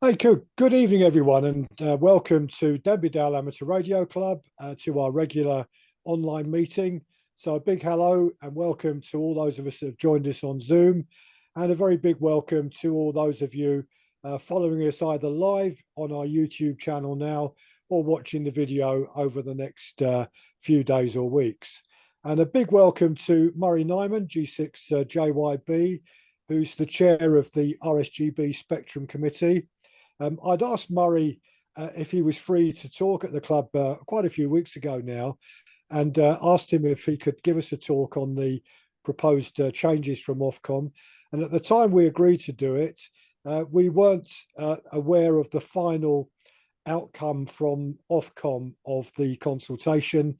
Hey, good evening, everyone, and welcome to Denby Dale Amateur Radio Club, to our regular online meeting. So a big hello and welcome to all those of us that have joined us on Zoom, and a very big welcome to all those of you following us either live on our YouTube channel now or watching the video over the next few days or weeks. And a big welcome to Murray Niman, G6JYB, who's the chair of the RSGB Spectrum Committee. I'd asked Murray if he was free to talk at the club quite a few weeks ago now, and asked him if he could give us a talk on the proposed changes from OFCOM. And at the time we agreed to do it, we weren't aware of the final outcome from OFCOM of the consultation,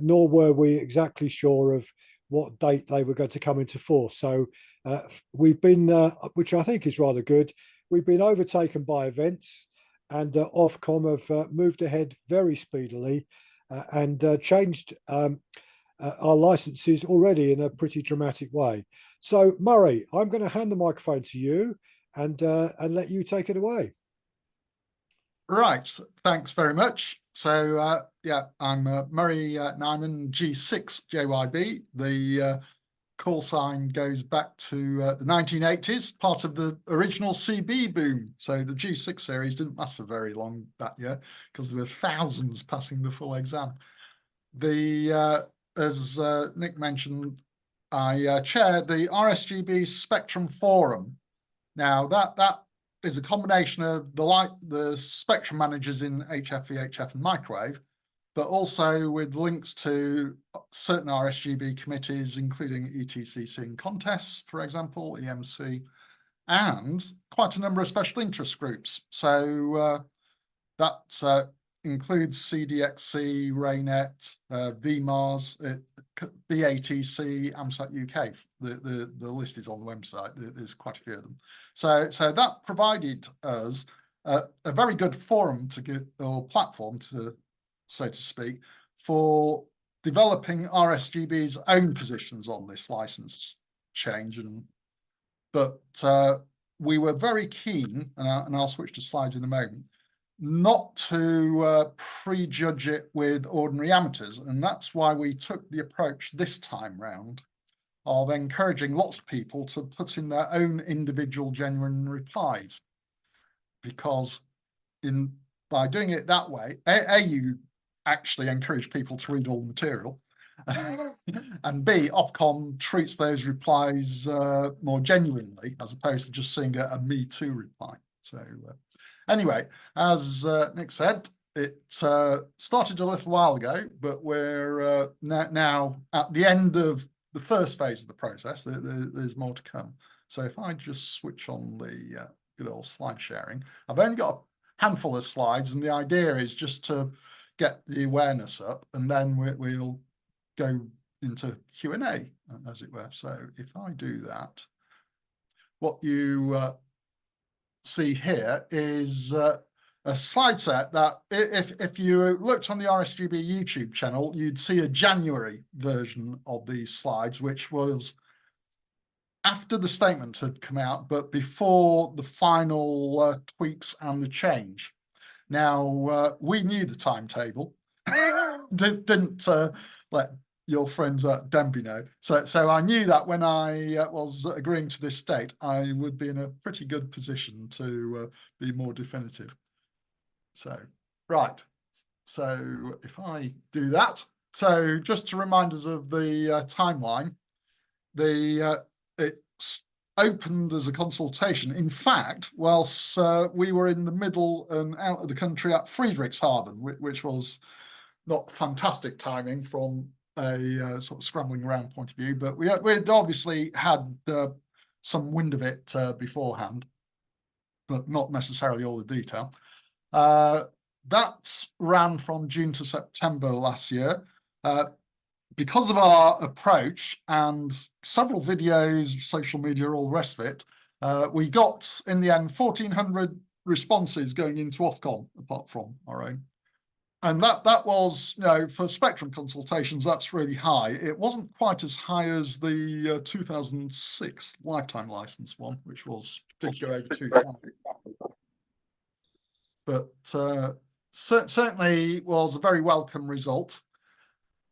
nor were we exactly sure of what date they were going to come into force. So we've been, which I think is rather good, we've been overtaken by events, and OFCOM have moved ahead very speedily and changed our licenses already in a pretty dramatic way. So Murray, I'm going to hand the microphone to you and let you take it away. Right, thanks very much. So yeah, I'm Murray Niman, G6JYB. The call sign goes back to the 1980s, part of the original CB boom. So the G6 series didn't last for very long that year because there were thousands passing the full exam. As Nick mentioned, I chair the RSGB Spectrum Forum. Now that is a combination of the spectrum managers in HF, VHF and microwave, but also with links to certain RSGB committees, including ETCC and contests, for example, EMC, and quite a number of special interest groups. So that includes CDXC, RayNet, VMARS, BATC, AMSAT UK. The list is on the website. There's quite a few of them. So that provided us a very good forum to get, or platform to, so to speak, for developing RSGB's own positions on this license change. But we were very keen, and I'll switch to slides in a moment, not to prejudge it with ordinary amateurs. And that's why we took the approach this time round of encouraging lots of people to put in their own individual genuine replies. Because by doing it that way, you actually encourage people to read all the material, and B, Ofcom treats those replies more genuinely, as opposed to just seeing a me too reply. So anyway, as Nick said, it started a little while ago, but we're now at the end of the first phase of the process. There's more to come. So if I just switch on the good old slide sharing, I've only got a handful of slides, and the idea is just to get the awareness up, and then we'll go into Q&A, as it were. So if I do that, what you see here is a slide set that if you looked on the RSGB YouTube channel, you'd see a January version of these slides, which was after the statement had come out, but before the final tweaks and the change. Now, we knew the timetable, didn't let your friends at Denby know. So I knew that when I was agreeing to this date, I would be in a pretty good position to be more definitive. So, right. So if I do that, so just to remind us of the timeline, it's opened as a consultation. In fact, whilst we were in the middle and out of the country at Friedrichshafen, which was not fantastic timing from a sort of scrambling around point of view, but we'd obviously had some wind of it beforehand, but not necessarily all the detail. That ran from June to September last year. Because of our approach and several videos, social media, all the rest of it, we got, in the end, 1,400 responses going into Ofcom, apart from our own. And that was, you know, for spectrum consultations, that's really high. It wasn't quite as high as the 2006 lifetime license one, which did go over 2,000. but certainly was a very welcome result.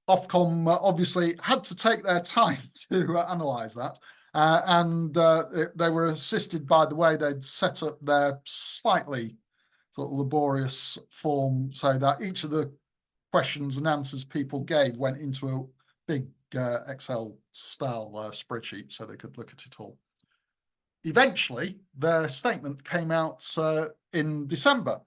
Ofcom obviously had to take their time to analyse that, and they were assisted by the way they'd set up their slightly sort of laborious form, so that each of the questions and answers people gave went into a big Excel style spreadsheet so they could look at it all. Eventually, their statement came out in December.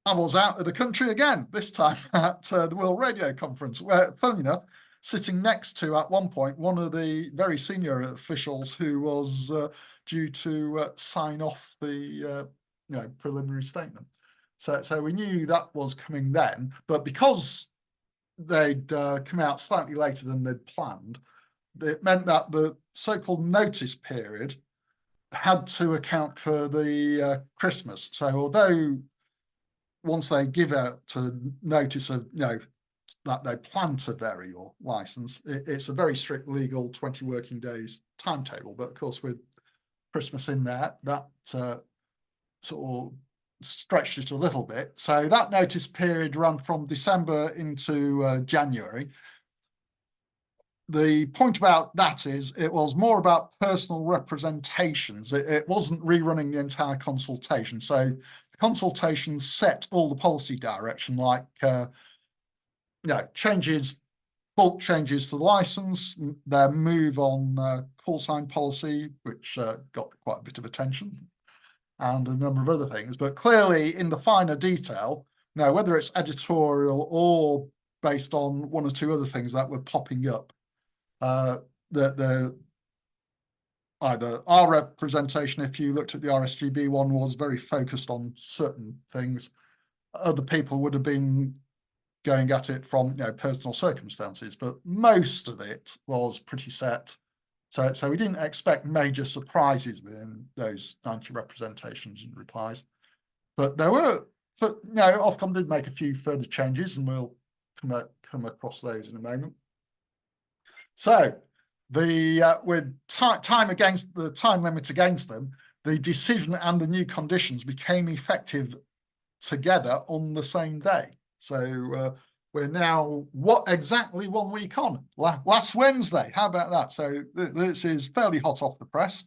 I was out of the country again, this time at the World Radio Conference, where, funny enough, sitting next to, at one point, one of the very senior officials who was due to sign off the preliminary statement. So we knew that was coming then, but because they'd come out slightly later than they'd planned, it meant that the so-called notice period had to account for the Christmas. So although once they give out a notice of that they plan to vary your license, it's a very strict legal 20 working days timetable. But of course, with Christmas in there, that sort of stretched it a little bit. So that notice period ran from December into January. The point about that is it was more about personal representations. It wasn't rerunning the entire consultation. So the consultation set all the policy direction, like changes, bulk changes to the license, their move on call sign policy, which got quite a bit of attention, and a number of other things. But clearly in the finer detail, whether it's editorial or based on one or two other things that were popping up, either our representation, if you looked at the RSGB one, was very focused on certain things. Other people would have been going at it from personal circumstances, but most of it was pretty set. So we didn't expect major surprises within those 90 representations and replies. But there were, Ofcom did make a few further changes, and we'll come across those in a moment. So with time against the time limit against them, the decision and the new conditions became effective together on the same day. So we're now exactly 1 week on, last Wednesday. How about that? So this is fairly hot off the press.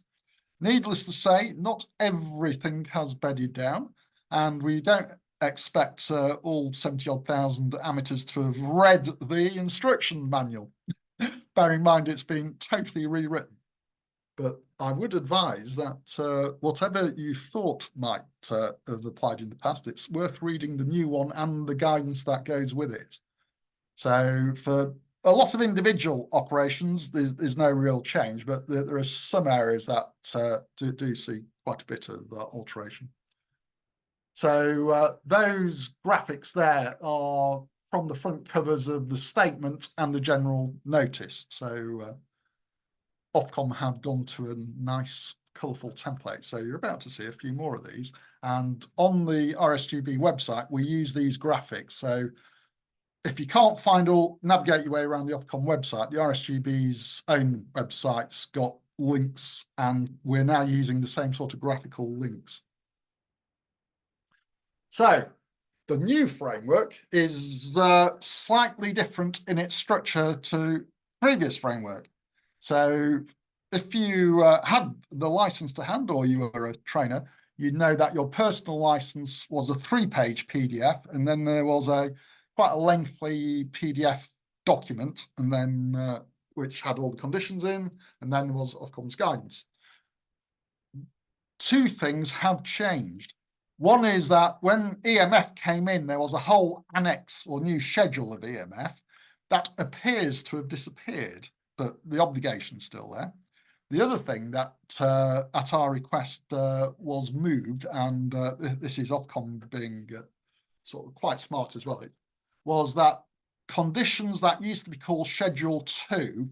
Needless to say, not everything has bedded down, and we don't expect all 70-odd thousand amateurs to have read the instruction manual. Bear in mind, it's been totally rewritten. But I would advise that whatever you thought might have applied in the past, it's worth reading the new one and the guidance that goes with it. So for a lot of individual operations, there's no real change, but there are some areas that do see quite a bit of alteration. So those graphics there are from the front covers of the statement and the general notice. So Ofcom have gone to a nice colourful template. So you're about to see a few more of these. And on the RSGB website, we use these graphics. So if you can't navigate your way around the Ofcom website, the RSGB's own website's got links, and we're now using the same sort of graphical links. So the new framework is slightly different in its structure to previous framework. So if you had the license to hand, or you were a trainer, you'd know that your personal license was a 3-page PDF, and then there was quite a lengthy PDF document, and then which had all the conditions in, and then there was Ofcom's guidance. Two things have changed. One is that when EMF came in, there was a whole annex or new schedule of EMF that appears to have disappeared, but the obligation's still there. The other thing that at our request was moved, and this is Ofcom being sort of quite smart as well, was that conditions that used to be called Schedule 2,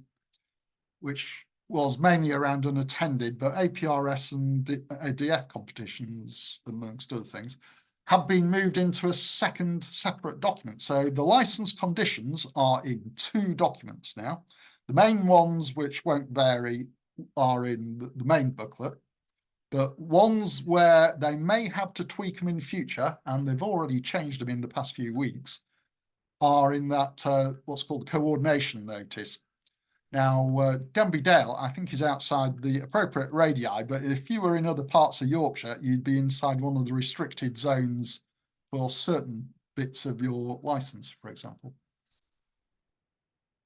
which was mainly around unattended, but APRS and ADF competitions, amongst other things, have been moved into a second separate document. So the license conditions are in 2 documents now. The main ones, which won't vary, are in the main booklet. but ones where they may have to tweak them in future, and they've already changed them in the past few weeks, are in that what's called coordination notice. Now, Denby Dale, I think, is outside the appropriate radii, but if you were in other parts of Yorkshire, you'd be inside one of the restricted zones for certain bits of your license, for example.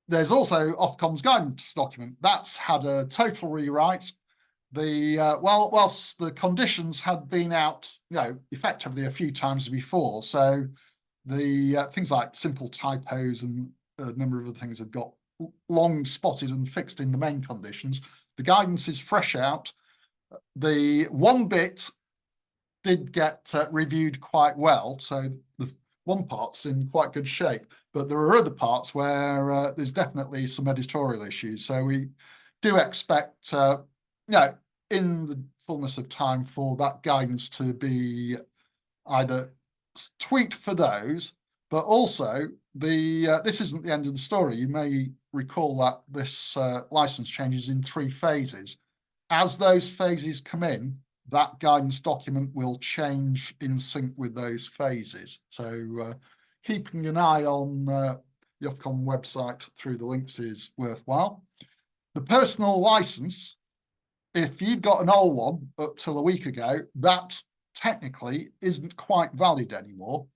There's also Ofcom's guidance document. That's had a total rewrite. Whilst the conditions had been out, effectively a few times before, so the things like simple typos and a number of other things had got long spotted and fixed in the main conditions. The guidance is fresh out. The one bit did get reviewed quite well, so the one part's in quite good shape, but there are other parts where there's definitely some editorial issues. So we do expect, in the fullness of time, for that guidance to be either tweaked for those, but also this isn't the end of the story. You may recall that this license changes in 3 phases. As those phases come in, that guidance document will change in sync with those phases. So keeping an eye on the Ofcom website through the links is worthwhile. The personal license, if you've got an old one up till a week ago, that technically isn't quite valid anymore.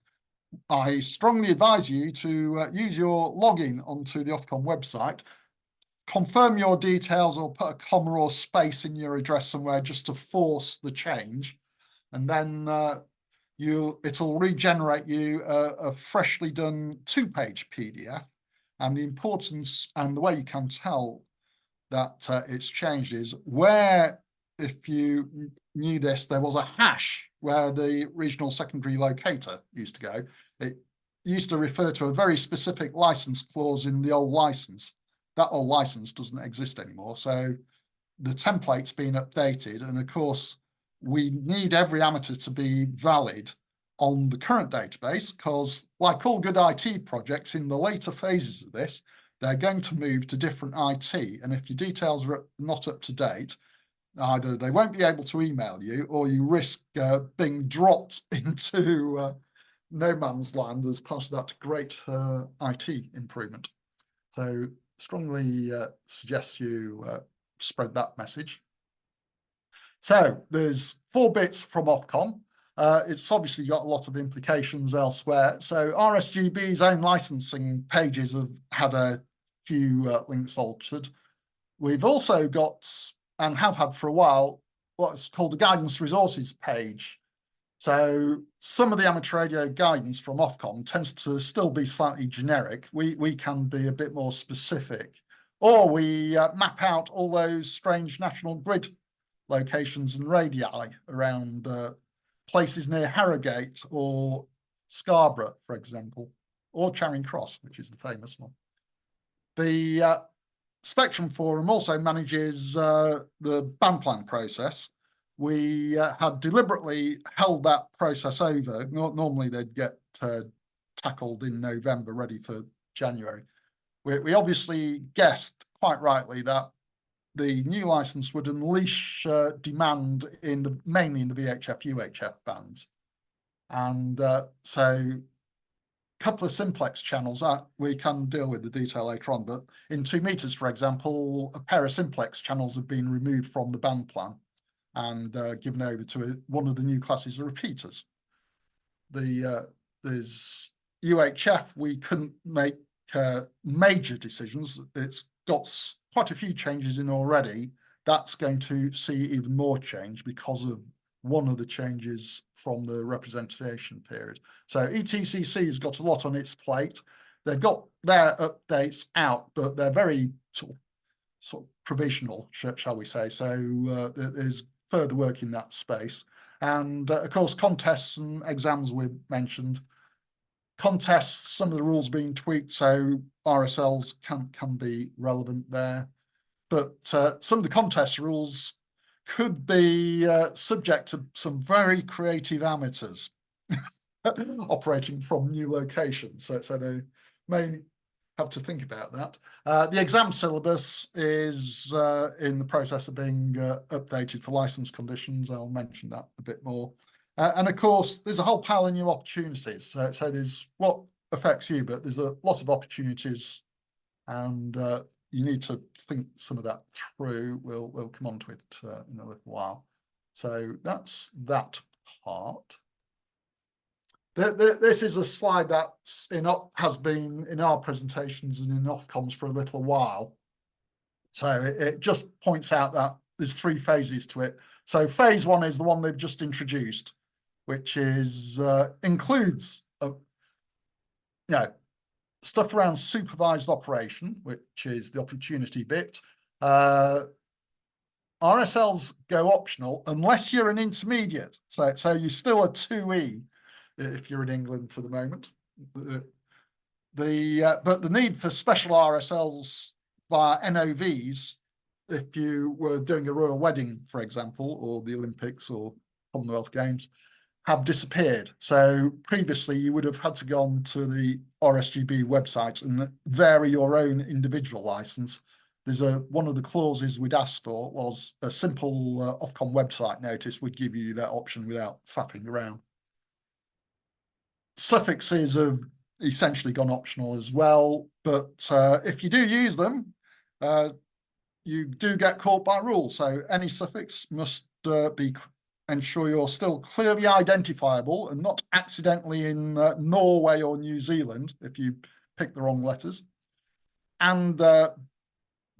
I strongly advise you to use your login onto the Ofcom website, confirm your details or put a comma or space in your address somewhere just to force the change, and then it'll regenerate you a freshly done 2-page PDF. And the importance and the way you can tell that it's changed is where, if you knew this, there was a hash where the regional secondary locator used to go. It used to refer to a very specific license clause in the old license. That old license doesn't exist anymore. So the template's been updated. And of course, we need every amateur to be valid on the current database, because like all good IT projects, in the later phases of this, they're going to move to different IT. And if your details are not up to date, either they won't be able to email you, or you risk being dropped into no man's land as part of that great IT improvement. So strongly suggest you spread that message. So there's 4 bits from Ofcom. It's obviously got a lot of implications elsewhere. So RSGB's own licensing pages have had a few links altered. We've also got, and have had for a while, what's called the guidance resources page. So some of the amateur radio guidance from Ofcom tends to still be slightly generic. We can be a bit more specific, or we map out all those strange national grid locations and radii around places near Harrogate or Scarborough, for example, or Charing Cross, which is the famous one. The Spectrum Forum also manages the band plan process. We had deliberately held that process over. Normally they'd get tackled in November, ready for January. We obviously guessed quite rightly that the new license would unleash demand mainly in the VHF, UHF bands. And so couple of simplex channels we can deal with the detail later on, but in 2 meters, for example, a pair of simplex channels have been removed from the band plan and given over to one of the new classes of repeaters. There's UHF, we couldn't make major decisions. It's got quite a few changes in already. That's going to see even more change because of one of the changes from the representation period. So ETCC's got a lot on its plate. They've got their updates out, but they're very sort of provisional, shall we say. So there's further work in that space. And of course, contests and exams we've mentioned. Contests, some of the rules being tweaked, so RSLs can be relevant there. But some of the contest rules could be subject to some very creative amateurs operating from new locations. So they may have to think about that. The exam syllabus is in the process of being updated for license conditions. I'll mention that a bit more. And of course, there's a whole pile of new opportunities. So there's what affects you, but there's a lot of opportunities, and you need to think some of that through. We'll come on to it in a little while. So that's that part. This is a slide that's has been in our presentations and in OFCOMs for a little while. So it just points out that there's 3 phases to it. So phase 1 is the one they've just introduced, which is includes stuff around supervised operation, which is the opportunity bit. RSLs go optional unless you're an intermediate. So you're still a 2E if you're in England for the moment. But the need for special RSLs via NOVs, if you were doing a royal wedding, for example, or the Olympics or Commonwealth Games, have disappeared. So previously you would have had to go on to the RSGB website and vary your own individual license. There's one of the clauses we'd asked for was a simple OFCOM website notice would give you that option without faffing around. Suffixes have essentially gone optional as well, but if you do use them, you do get caught by rule. So any suffix must ensure you're still clearly identifiable and not accidentally in Norway or New Zealand if you pick the wrong letters, and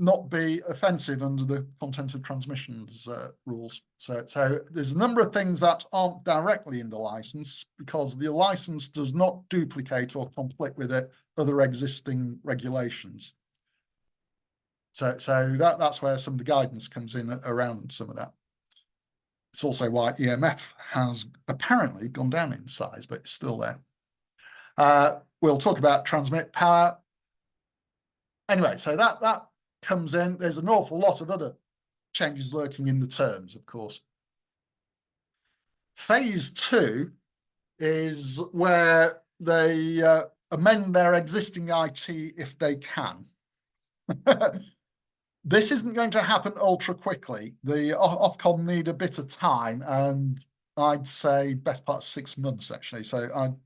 not be offensive under the content of transmissions rules. So there's a number of things that aren't directly in the license because the license does not duplicate or conflict with other existing regulations. So that's where some of the guidance comes in around some of that. It's also why EMF has apparently gone down in size, but it's still there. We'll talk about transmit power. Anyway, so that comes in. There's an awful lot of other changes lurking in the terms, of course. Phase 2 is where they amend their existing IT if they can. This isn't going to happen ultra quickly. The Ofcom need a bit of time, and I'd say best part of 6 months actually. So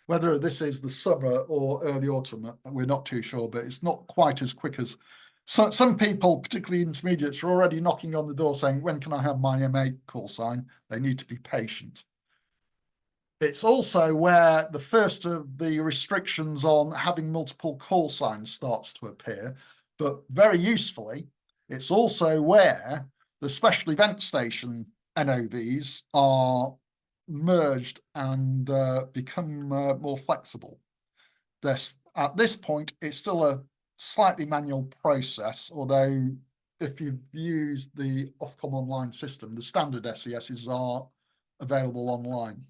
whether this is the summer or early autumn, we're not too sure, but it's not quite as quick as some people, particularly intermediates, are already knocking on the door saying, when can I have my M8 call sign? They need to be patient. It's also where the first of the restrictions on having multiple call signs starts to appear, but very usefully, it's also where the special event station NOVs are merged and become more flexible. At this point, it's still a slightly manual process, although if you've used the Ofcom online system, the standard SESs are available online.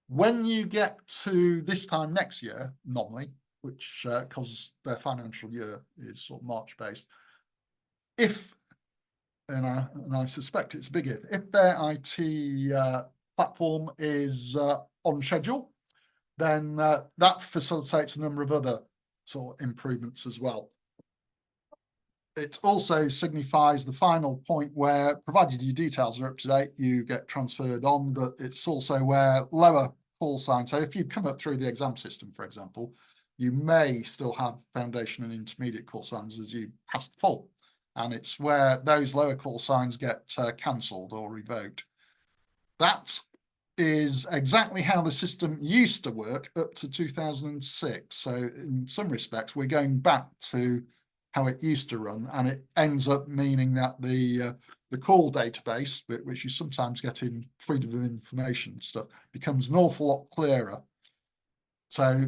When you get to this time next year, normally, which because their financial year is sort of March based, and I suspect it's a big if their IT platform is on schedule, then that facilitates a number of other sort of improvements as well. It also signifies the final point where, provided your details are up to date, you get transferred on, but it's also where lower call signs. So if you come up through the exam system, for example, you may still have foundation and intermediate call signs as you pass the full. And it's where those lower call signs get cancelled or revoked. That is exactly how the system used to work up to 2006. So in some respects, we're going back to how it used to run, and it ends up meaning that the call database, which you sometimes get in freedom of information stuff, becomes an awful lot clearer. So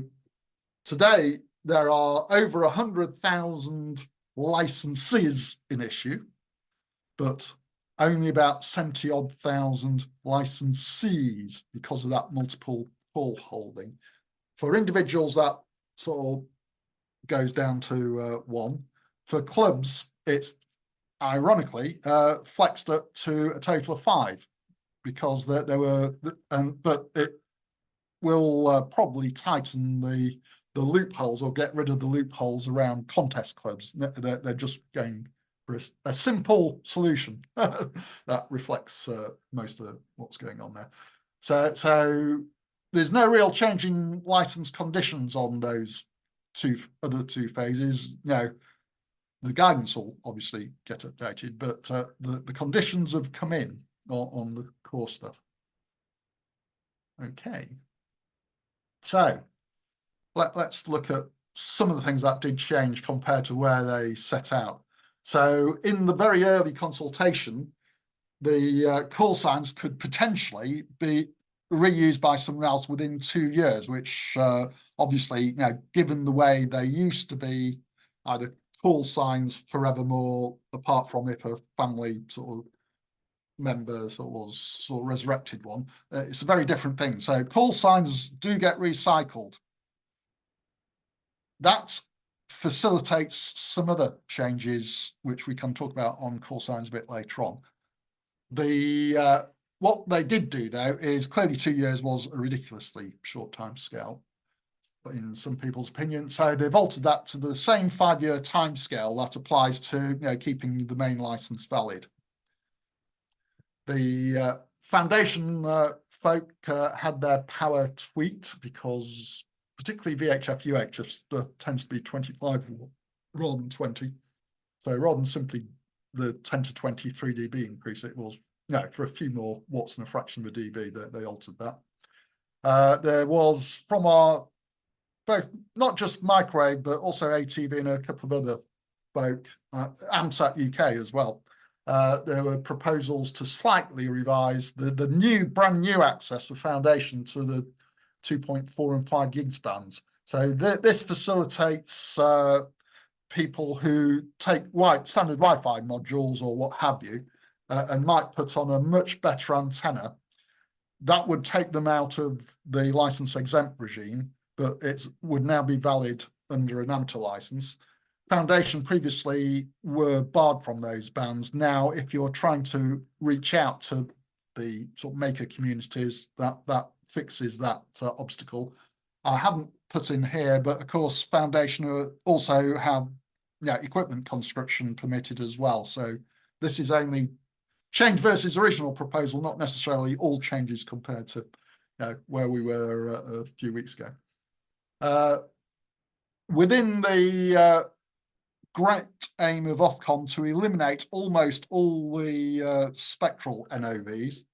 today, there are over 100,000 licenses in issue, but only about 70-odd thousand licensees because of that multiple call holding. For individuals, that sort of goes down to 1. For clubs, it's ironically flexed up to a total of 5 because there were, but it will probably tighten the the loopholes or get rid of the loopholes around contest clubs. They're just going for a simple solution that reflects most of what's going on there. So there's no real change in license conditions on those other two phases. No, the guidance will obviously get updated, but the conditions have come in on the core stuff. Okay. So let's look at some of the things that did change compared to where they set out. So in the very early consultation, the call signs could potentially be reused by someone else within 2 years, which obviously, given the way they used to be, either call signs forevermore, apart from if a family sort of member was sort of resurrected one, it's a very different thing. So call signs do get recycled. That facilitates some other changes, which we can talk about on call signs a bit later on. What they did do, though, is clearly 2 years was a ridiculously short time scale, in some people's opinion. So they've altered that to the same 5-year time scale that applies to keeping the main license valid. The foundation folk had their power tweaked because particularly VHF, UHF tends to be 25 rather than 20. So rather than simply the 10 to 20 3 dB increase, it was for a few more watts and a fraction of a dB that they altered that. There was from our both not just microwave but also ATV and a couple of other folk, AMSAT UK as well. There were proposals to slightly revise the brand new access for foundation to the 2.4 and 5 gigs bands. So this facilitates people who take standard Wi-Fi modules or what have you, and might put on a much better antenna. That would take them out of the license exempt regime, but it would now be valid under an amateur license. Foundation previously were barred from those bands. Now, if you're trying to reach out to the sort of maker communities, that fixes that obstacle. I haven't put in here, but of course, Foundation also have equipment construction permitted as well. So this is only change versus original proposal, not necessarily all changes compared to where we were a few weeks ago. Within the great aim of OFCOM to eliminate almost all the spectral NOVs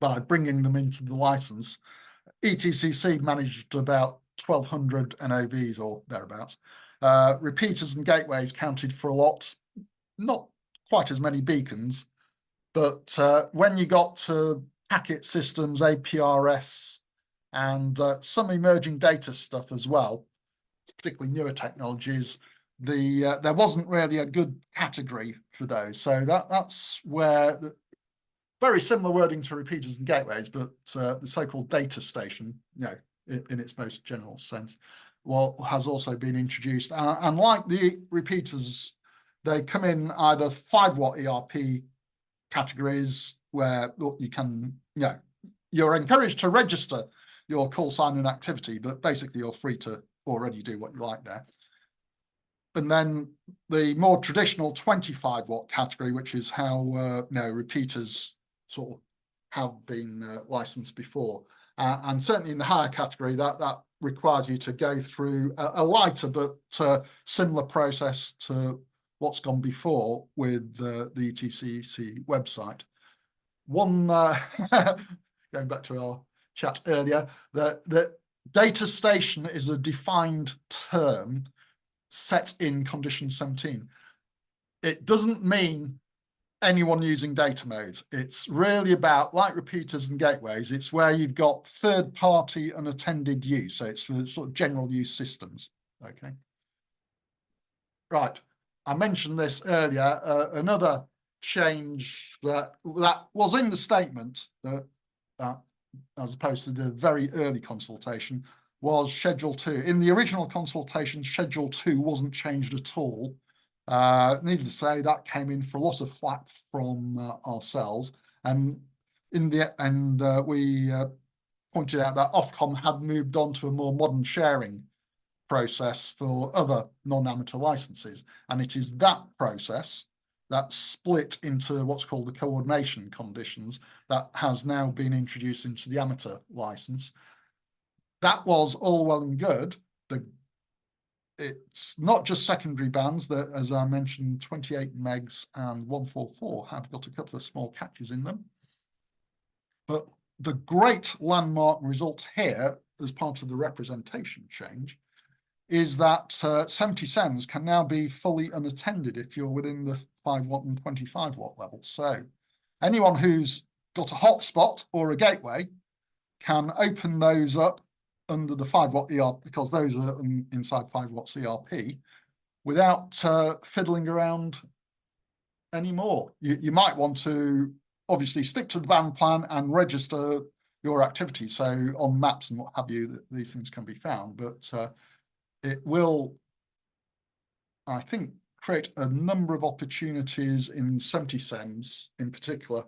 by bringing them into the license, ETCC managed about 1,200 NOVs or thereabouts. Repeaters and gateways counted for a lot, not quite as many beacons, but when you got to packet systems, APRS, and some emerging data stuff as well, particularly newer technologies, there wasn't really a good category for those. So that's where very similar wording to repeaters and gateways, but the so-called data station, in its most general sense, has also been introduced. And like the repeaters, they come in either 5-watt ERP categories where you can, you're encouraged to register your call sign and activity, but basically you're free to already do what you like there. And then the more traditional 25-watt category, which is how repeaters sort of have been licensed before. And certainly in the higher category, that requires you to go through a lighter but similar process to what's gone before with the ETCC website. One, going back to our chat earlier, the data station is a defined term set in condition 17. It doesn't mean anyone using data modes. It's really about, like repeaters and gateways, it's where you've got third-party unattended use. So it's for sort of general use systems. Okay. Right. I mentioned this earlier. Another change that was in the statement, as opposed to the very early consultation, was Schedule 2. In the original consultation, Schedule 2 wasn't changed at all. Needless to say, that came in for a lot of flack from ourselves. And in the end, we pointed out that Ofcom had moved on to a more modern sharing process for other non-amateur licenses. And it is that process that's split into what's called the coordination conditions that has now been introduced into the amateur license. That was all well and good. It's not just secondary bands that, as I mentioned, 28 megs and 144 have got a couple of small catches in them. But the great landmark result here, as part of the representation change, is that 70 SEMS can now be fully unattended if you're within the 5 watt and 25 watt levels. So anyone who's got a hotspot or a gateway can open those up under the 5 watt ERP, because those are inside 5 watts ERP, without fiddling around anymore. You might want to obviously stick to the band plan and register your activity. So on maps and what have you, these things can be found, but it will, I think, create a number of opportunities in 70 SEMS in particular.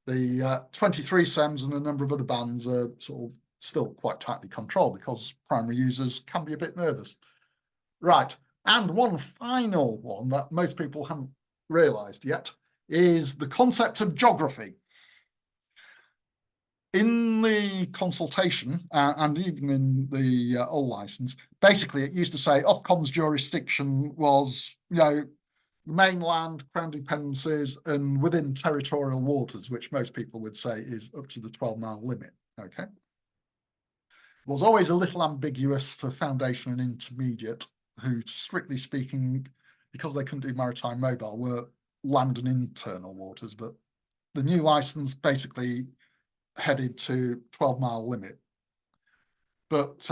The 23 SEMS and a number of other bands are sort of still quite tightly controlled because primary users can be a bit nervous. Right, and one final one that most people haven't realised yet is the concept of geography. In the consultation, and even in the old license, basically it used to say OFCOM's jurisdiction was, mainland, crown dependencies, and within territorial waters, which most people would say is up to the 12-mile limit, okay? It was always a little ambiguous for foundation and intermediate, who, strictly speaking, because they couldn't do maritime mobile, were land and internal waters, but the new license basically headed to 12-mile limit. But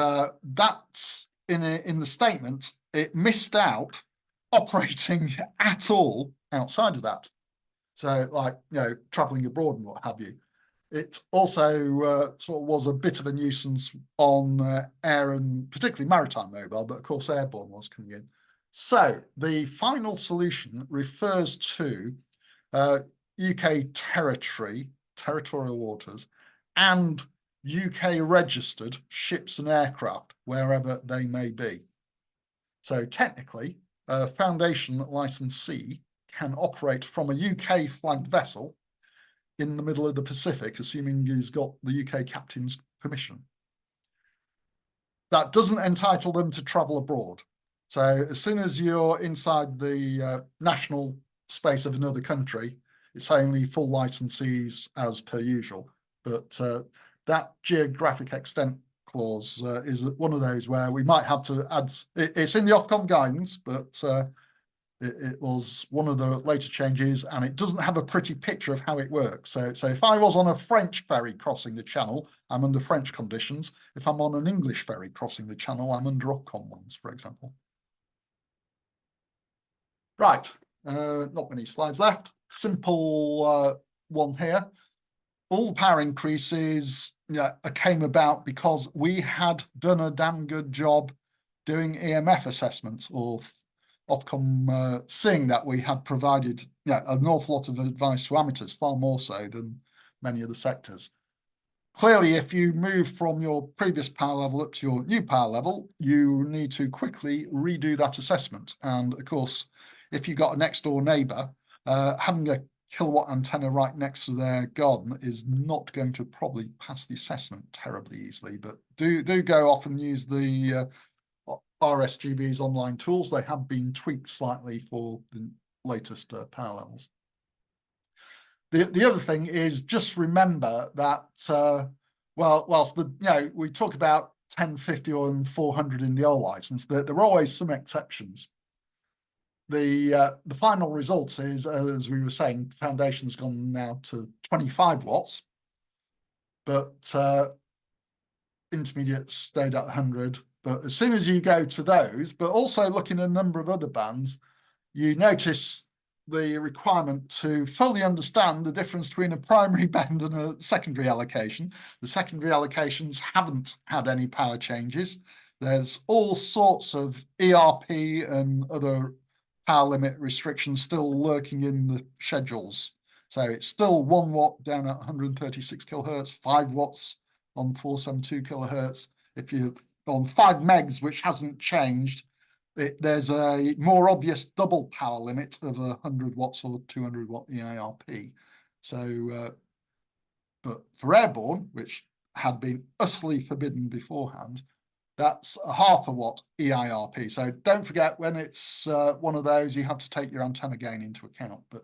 that's in the statement, it missed out operating at all outside of that. So like, traveling abroad and what have you. It also sort of was a bit of a nuisance on air and particularly maritime mobile, but of course airborne was coming in. So the final solution refers to UK territorial waters, and UK registered ships and aircraft, wherever they may be. So technically, a foundation licensee can operate from a UK flagged vessel in the middle of the Pacific, assuming he's got the UK captain's permission. That doesn't entitle them to travel abroad. So as soon as you're inside the national space of another country, it's only full licensees as per usual. But that geographic extent clause is one of those where we might have to add, it's in the OFCOM guidance, but it was one of the later changes, and it doesn't have a pretty picture of how it works. So if I was on a French ferry crossing the channel, I'm under French conditions. If I'm on an English ferry crossing the channel, I'm under OFCOM ones, for example. Right, not many slides left. Simple one here. All the power increases came about because we had done a damn good job doing EMF assessments, or Ofcom seeing that we had provided an awful lot of advice to amateurs, far more so than many of the sectors. Clearly, if you move from your previous power level up to your new power level, you need to quickly redo that assessment. And of course, if you've got a next door neighbour, having a kilowatt antenna right next to their garden is not going to probably pass the assessment terribly easily. But do go off and use the RSGB's online tools. They have been tweaked slightly for the latest power levels. The other thing is just remember that whilst we talk about 1050 or 400 in the old license, there are always some exceptions. The final result is, as we were saying, foundation's gone now to 25 watts, but intermediate stayed at 100. But as soon as you go to those, but also looking at a number of other bands, you notice the requirement to fully understand the difference between a primary band and a secondary allocation. The secondary allocations haven't had any power changes. There's all sorts of ERP and other power limit restrictions still lurking in the schedules. So it's still 1 watt down at 136 kilohertz, 5 watts on 472 kilohertz. If you're on 5 megs, which hasn't changed, there's a more obvious double power limit of 100 watts or 200 watt EIRP. So, but for airborne, which had been utterly forbidden beforehand, that's a 0.5 watt EIRP. So don't forget, when it's one of those, you have to take your antenna gain into account, but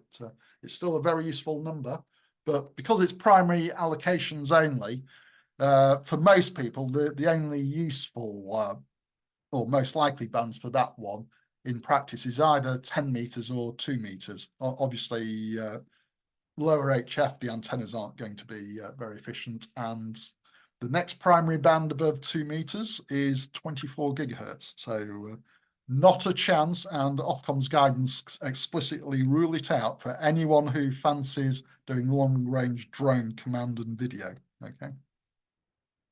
it's still a very useful number. But because it's primary allocations only, for most people, the only useful or most likely bands for that one in practice is either 10 meters or 2 meters. Obviously, lower HF, the antennas aren't going to be very efficient, and the next primary band above 2 meters is 24 gigahertz. So not a chance, and Ofcom's guidance explicitly rule it out for anyone who fancies doing long-range drone command and video. Okay,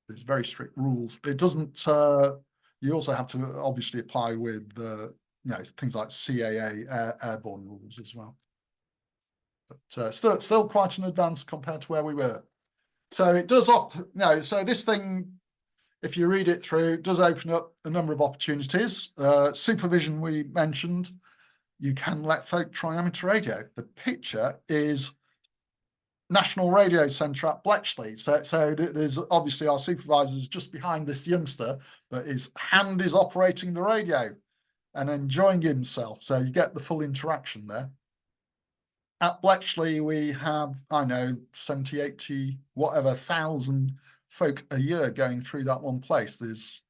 there's very strict rules. It doesn't. You also have to obviously apply with things like CAA airborne rules as well. But still quite an advance compared to where we were. So it does so this thing, if you read it through, does open up a number of opportunities. Supervision we mentioned. You can let folk try amateur radio. The picture is National Radio Centre at Bletchley. So there's obviously our supervisors just behind this youngster, but his hand is operating the radio and enjoying himself. So you get the full interaction there. At Bletchley, we have, 70, 80, whatever, thousand folk a year going through that one place.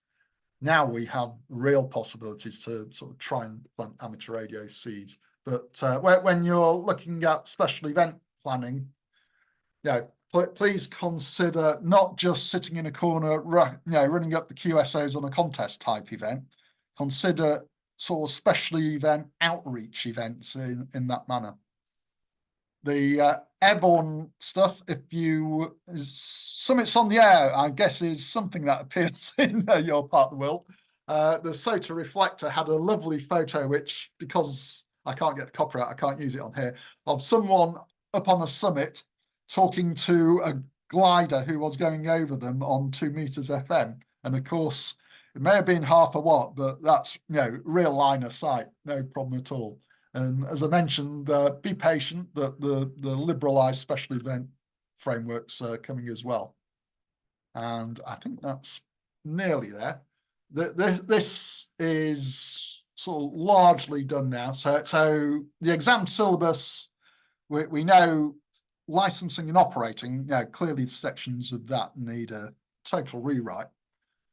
Now we have real possibilities to sort of try and plant amateur radio seeds. But when you're looking at special event planning, please consider not just sitting in a corner, running up the QSOs on a contest type event. Consider sort of special event outreach events in that manner. The airborne stuff, summits on the air, I guess, is something that appears in your part of the world. The SOTA reflector had a lovely photo, which, because I can't get the copyright, I can't use it on here, of someone up on a summit talking to a glider who was going over them on 2 meters FM. And of course, it may have been 0.5 watt, but that's real line of sight, no problem at all. And as I mentioned, be patient, that the liberalised special event frameworks are coming as well. And I think that's nearly there. This is sort of largely done now. So the exam syllabus, we know licensing and operating, clearly the sections of that need a total rewrite.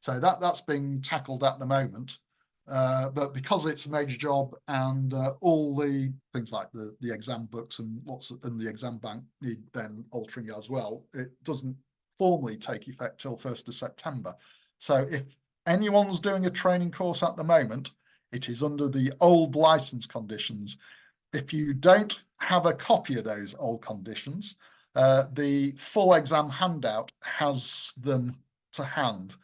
So that's being tackled at the moment. But because it's a major job and all the things like the exam books and the exam bank need then altering as well, it doesn't formally take effect till 1st of September. So if anyone's doing a training course at the moment, it is under the old license conditions. If you don't have a copy of those old conditions, the full exam handout has them to hand.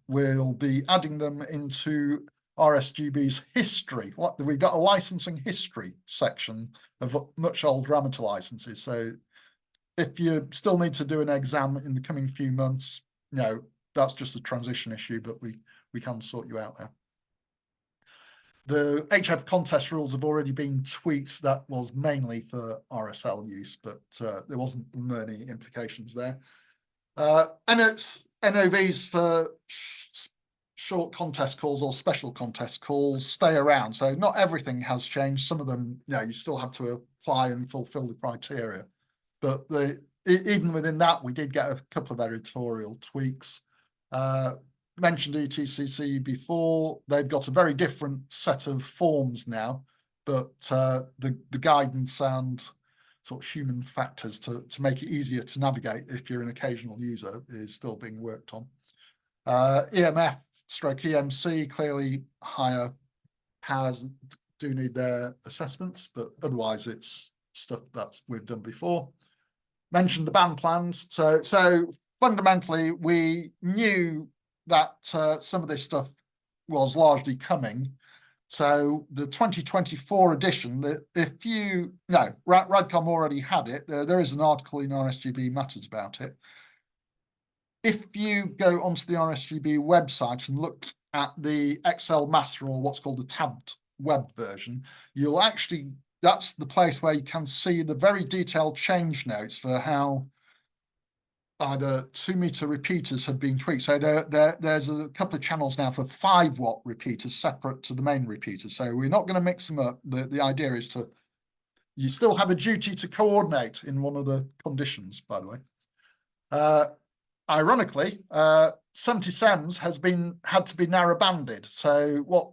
We'll be adding them into RSGB's history. We've got a licensing history section of much older amateur licenses. So if you still need to do an exam in the coming few months, that's just a transition issue, but we can sort you out there. The HF contest rules have already been tweaked. That was mainly for RSL use, but there wasn't many implications there. And it's NOVs for short contest calls or special contest calls stay around. So not everything has changed. Some of them, you still have to apply and fulfill the criteria. But even within that, we did get a couple of editorial tweaks. Mentioned ETCC before. They've got a very different set of forms now, but the guidance and sort of human factors to make it easier to navigate if you're an occasional user is still being worked on. EMF/EMC, clearly higher powers do need their assessments, but otherwise it's stuff that we've done before. Mentioned the band plans. So fundamentally, we knew that some of this stuff was largely coming. So the 2024 edition, Radcom already had it. There is an article in RSGB Matters about it. if you go onto the RSGB website and look at the Excel master, or what's called the tabbed web version, you'll actually, that's the place where you can see the very detailed change notes for how either 2-meter repeaters have been tweaked. So there's a couple of channels now for 5-watt repeaters separate to the main repeater. So we're not going to mix them up. The idea is to, you still have a duty to coordinate in one of the conditions, by the way. Ironically, 70 SEMS has had to be narrow banded. So what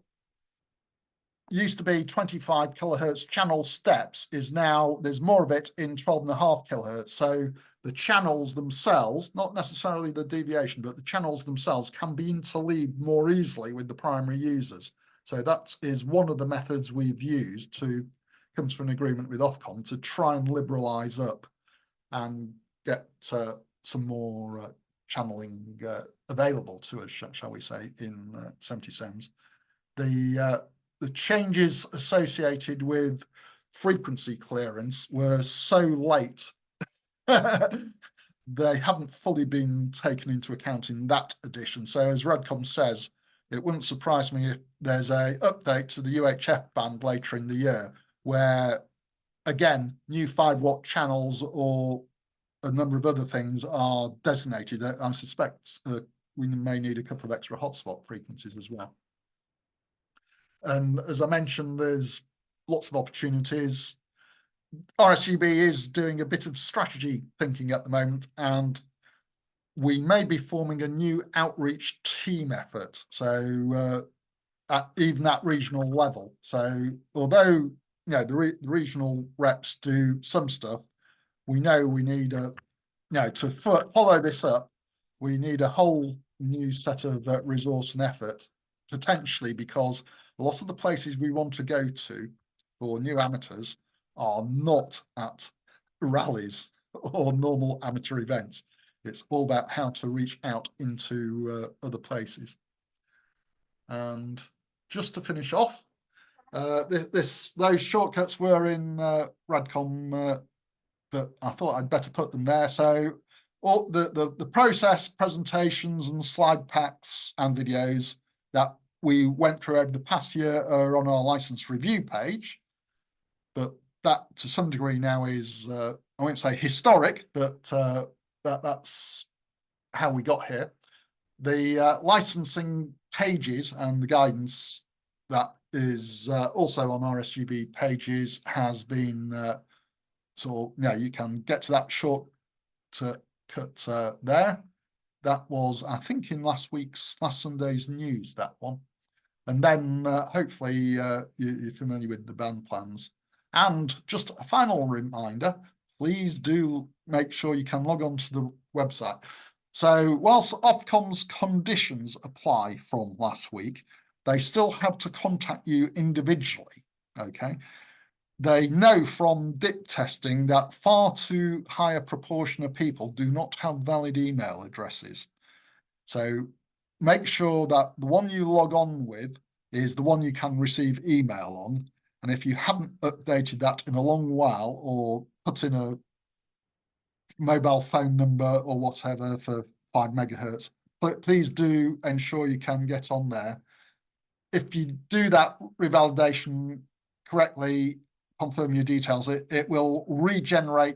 used to be 25 kilohertz channel steps is now, there's more of it in 12.5 kilohertz. So the channels themselves, not necessarily the deviation, but the channels themselves can be interleaved more easily with the primary users. So that is one of the methods we've used to come to an agreement with Ofcom to try and liberalise up and get some more channeling available to us, shall we say, in 70 SEMS. The changes associated with frequency clearance were so late, they haven't fully been taken into account in that edition. So as Redcom says, it wouldn't surprise me if there's a update to the UHF band later in the year, where, again, new 5-watt channels or a number of other things are designated. I suspect we may need a couple of extra hotspot frequencies as well. And as I mentioned, there's lots of opportunities. RSGB is doing a bit of strategy thinking at the moment, and we may be forming a new outreach team effort. So even at regional level. So although the regional reps do some stuff, we know we need to follow this up, we need a whole new set of resource and effort, potentially, because a lot of the places we want to go to for new amateurs are not at rallies or normal amateur events. It's all about how to reach out into other places. And just to finish off, those shortcuts were in Radcom, but I thought I'd better put them there. So all the process, presentations and slide packs and videos that we went through over the past year are on our license review page. But that to some degree now is, I won't say historic, but that's how we got here. The licensing pages and the guidance that is also on RSGB pages has been so you can get to that shortcut there. That was, I think, in last Sunday's news, that one. And then hopefully you're familiar with the band plans. And just a final reminder, please do make sure you can log on to the website. So whilst Ofcom's conditions apply from last week, they still have to contact you individually, okay? They know from dip testing that far too high a proportion of people do not have valid email addresses. So make sure that the one you log on with is the one you can receive email on. And if you haven't updated that in a long while, or put in a mobile phone number or whatever for 5 megahertz, but please do ensure you can get on there. If you do that revalidation correctly, confirm your details, it will regenerate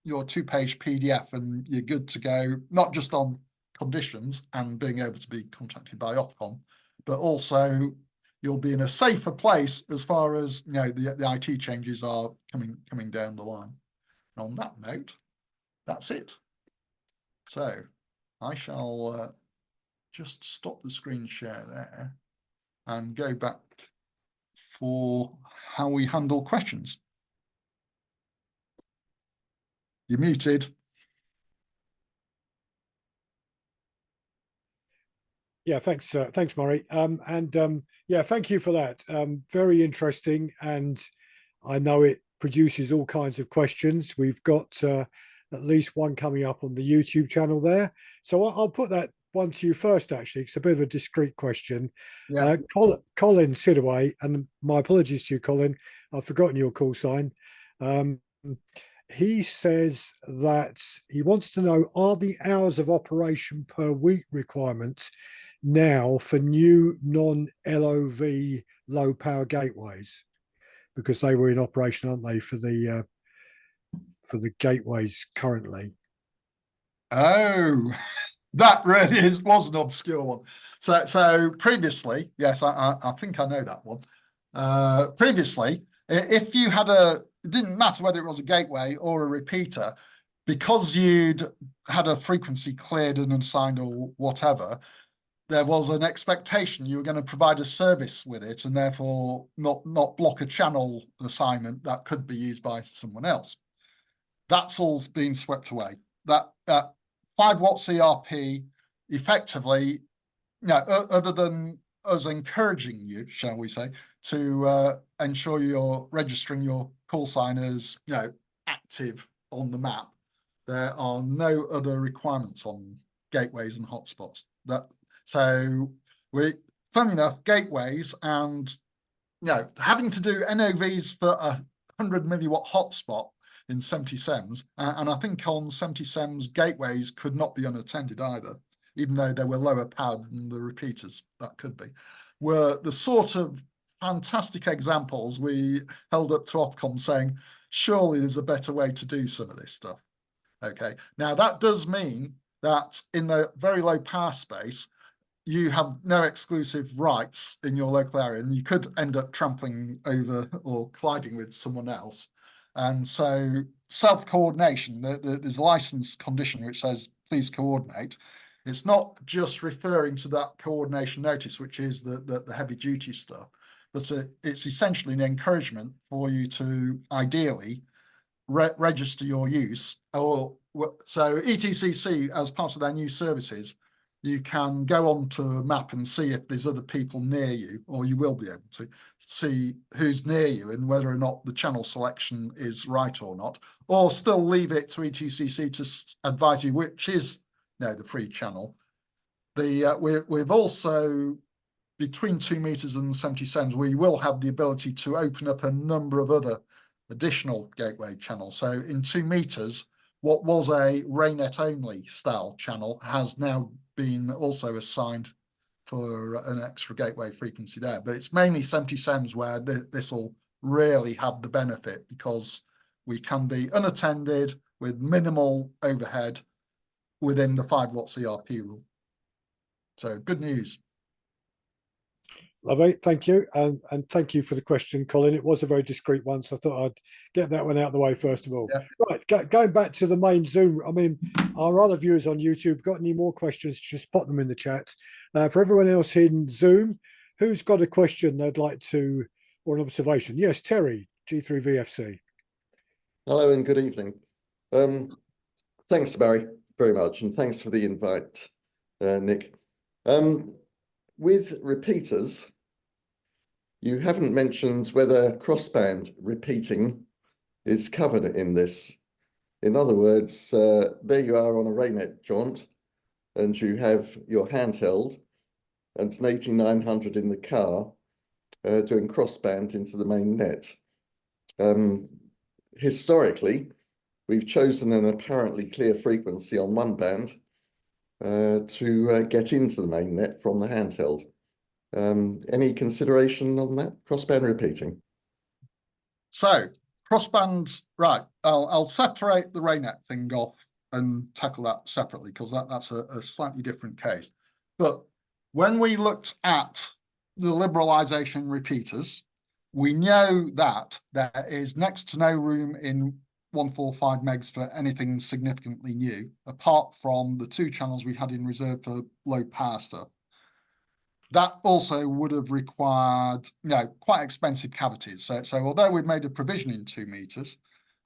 your 2-page PDF, and you're good to go, not just on conditions and being able to be contacted by Ofcom, but also you'll be in a safer place as far as the IT changes are coming down the line. And on that note, that's it. So I shall just stop the screen share there and go back for how we handle questions. You're muted. Yeah, thanks, Murray. Yeah, thank you for that. Very interesting, and I know it produces all kinds of questions. We've got at least one coming up on the YouTube channel there. So I'll put that one to you first, actually. It's a bit of a discreet question. Yeah. Colin Sidaway, and my apologies to you, Colin, I've forgotten your call sign, he says that he wants to know, are the hours of operation per week requirements now for new non-LOV low power gateways? Because they were in operation, aren't they, for the gateways currently? Oh, that really was an obscure one. So previously, yes, I think I know that one. Previously, if you had it didn't matter whether it was a gateway or a repeater, because you'd had a frequency cleared and assigned or whatever, there was an expectation you were going to provide a service with it and therefore not block a channel assignment that could be used by someone else. That's all been swept away. That 5-watt CRP effectively, other than us encouraging you, shall we say, to ensure you're registering your call sign as active on the map, there are no other requirements on gateways and hotspots. So funny enough, gateways and having to do NOVs for a 100 milliwatt hotspot in 77s, and I think on 77s gateways could not be unattended either, even though they were lower powered than the repeaters that could be, were the sort of fantastic examples we held up to OFCOM saying, surely there's a better way to do some of this stuff. Okay, now that does mean that in the very low power space, you have no exclusive rights in your local area, and you could end up trampling over or colliding with someone else. And so self-coordination, there's a license condition which says, please coordinate. It's not just referring to that coordination notice, which is the heavy duty stuff, but it's essentially an encouragement for you to ideally register your use. So ETCC, as part of their new services, you can go onto a map and see if there's other people near you, or you will be able to see who's near you and whether or not the channel selection is right or not, or still leave it to ETCC to advise you which is the free channel. We've also, between 2 meters and 77s, we will have the ability to open up a number of other additional gateway channels. So in 2 meters, what was a RayNet only style channel has now been also assigned for an extra gateway frequency there. But it's mainly 77s where this will really have the benefit, because we can be unattended with minimal overhead within the 5-watt CRP rule. So good news. Lovely, thank you, and thank you for the question, Colin. It was a very discreet one, so I thought I'd get that one out of the way first of all. Yeah. Right, going back to the main Zoom. I mean, our other viewers on YouTube, got any more questions? Just pop them in the chat. For everyone else in Zoom, who's got a question they'd like to, or an observation? Yes, Terry, G3VFC. Hello and good evening. Thanks, Barry, very much, and thanks for the invite, Nick. With repeaters, you haven't mentioned whether crossband repeating is covered in this. In other words, there you are on a RayNet jaunt, and you have your handheld and an 8900 in the car doing crossband into the main net. Historically, we've chosen an apparently clear frequency on one band to get into the main net from the handheld. Any consideration on that, crossband repeating? So crossband, right, I'll separate the RayNet thing off and tackle that separately, because that's a slightly different case. But when we looked at the liberalisation repeaters, we know that there is next to no room in 145 megs for anything significantly new, apart from the 2 channels we had in reserve for low power stuff. That also would have required, quite expensive cavities. So although we've made a provision in 2 meters,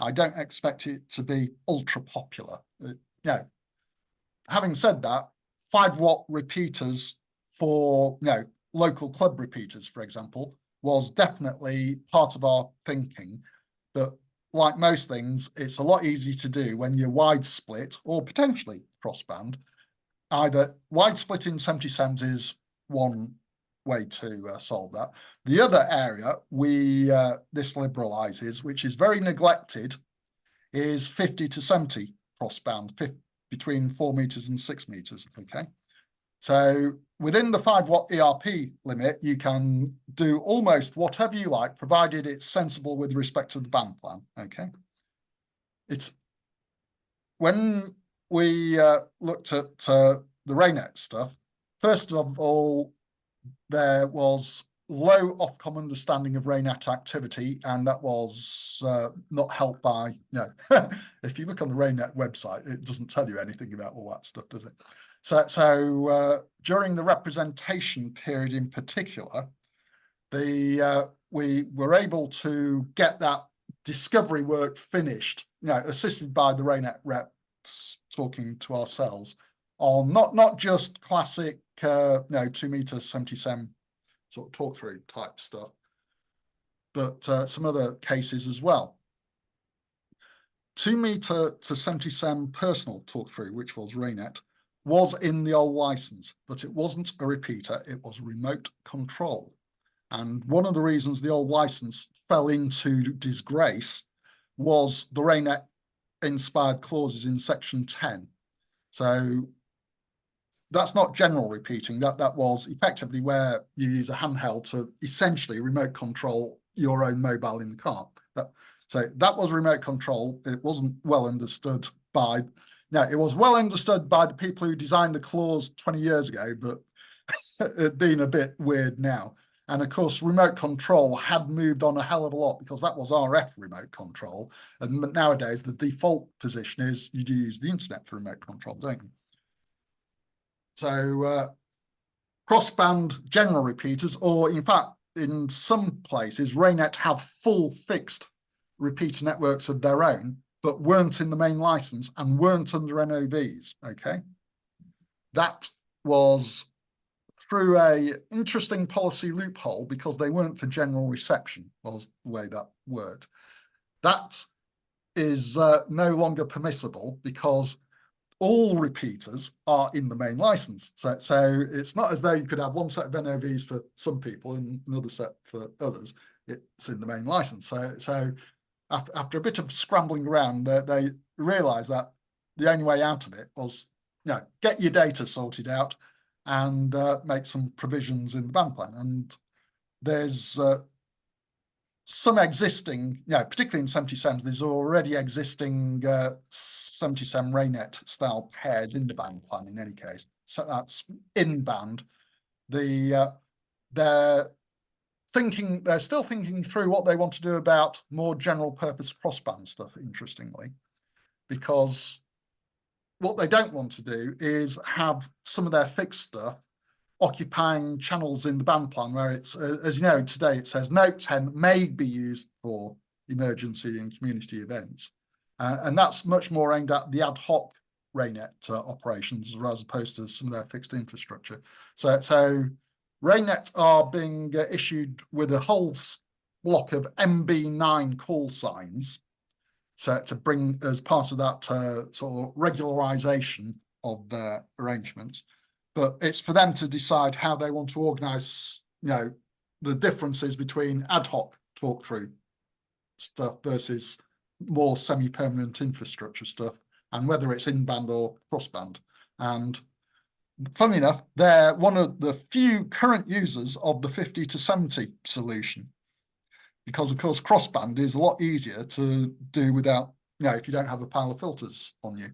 I don't expect it to be ultra popular. Having said that, 5-watt repeaters for, local club repeaters, for example, was definitely part of our thinking. But like most things, it's a lot easier to do when you're wide split or potentially crossband. Either wide split in 77s is one way to solve that. The other area this liberalizes, which is very neglected, is 50 to 70 crossband, between 4 meters and 6 meters, okay? So within the 5 watt ERP limit, you can do almost whatever you like, provided it's sensible with respect to the band plan, okay? It's when we looked at the RAINET stuff, first of all, there was low Ofcom understanding of RAINET activity, and that was not helped by, if you look on the RAINET website, it doesn't tell you anything about all that stuff, does it? So during the representation period in particular, we were able to get that discovery work finished, assisted by the RAINET reps talking to ourselves on not just classic 2 meter 70 sem sort of talk through type stuff, but some other cases as well. 2 meter to 70 sem personal talk through, which was RAINET, was in the old license, but it wasn't a repeater, it was remote control. And one of the reasons the old license fell into disgrace was the RAINET inspired clauses in section 10. So that's not general repeating, that was effectively where you use a handheld to essentially remote control your own mobile in the car. So that was remote control. It wasn't well understood by, it was well understood by the people who designed the clause 20 years ago, but it's been a bit weird now. And of course, remote control had moved on a hell of a lot because that was RF remote control. And nowadays, the default position is you do use the internet for remote control, don't you? So crossband general repeaters, or in fact, in some places, RAINET have full fixed repeater networks of their own, but weren't in the main license and weren't under NOVs, okay? That was through a interesting policy loophole because they weren't for general reception, was the way that worked. That is no longer permissible because all repeaters are in the main license. So it's not as though you could have one set of NOVs for some people and another set for others. It's in the main license. So after a bit of scrambling around, they realized that the only way out of it was, get your data sorted out and make some provisions in the band plan. And there's some existing, particularly in 70 sems, there's already existing 70 sem RAINET style pairs in the band plan in any case. So that's in band. They're still thinking through what they want to do about more general purpose crossband stuff, interestingly, because what they don't want to do is have some of their fixed stuff occupying channels in the band plan where it's, as you know, today it says Note 10 may be used for emergency and community events. And that's much more aimed at the ad hoc RAINET operations as opposed to some of their fixed infrastructure. So RAINET are being issued with a whole block of MB9 call signs. So to bring as part of that sort of regularization of their arrangements. But it's for them to decide how they want to organize, the differences between ad hoc talk through stuff versus more semi-permanent infrastructure stuff, and whether it's in band or cross band. And funnily enough, they're one of the few current users of the 50 to 70 solution, because of course cross band is a lot easier to do without, if you don't have a pile of filters on you.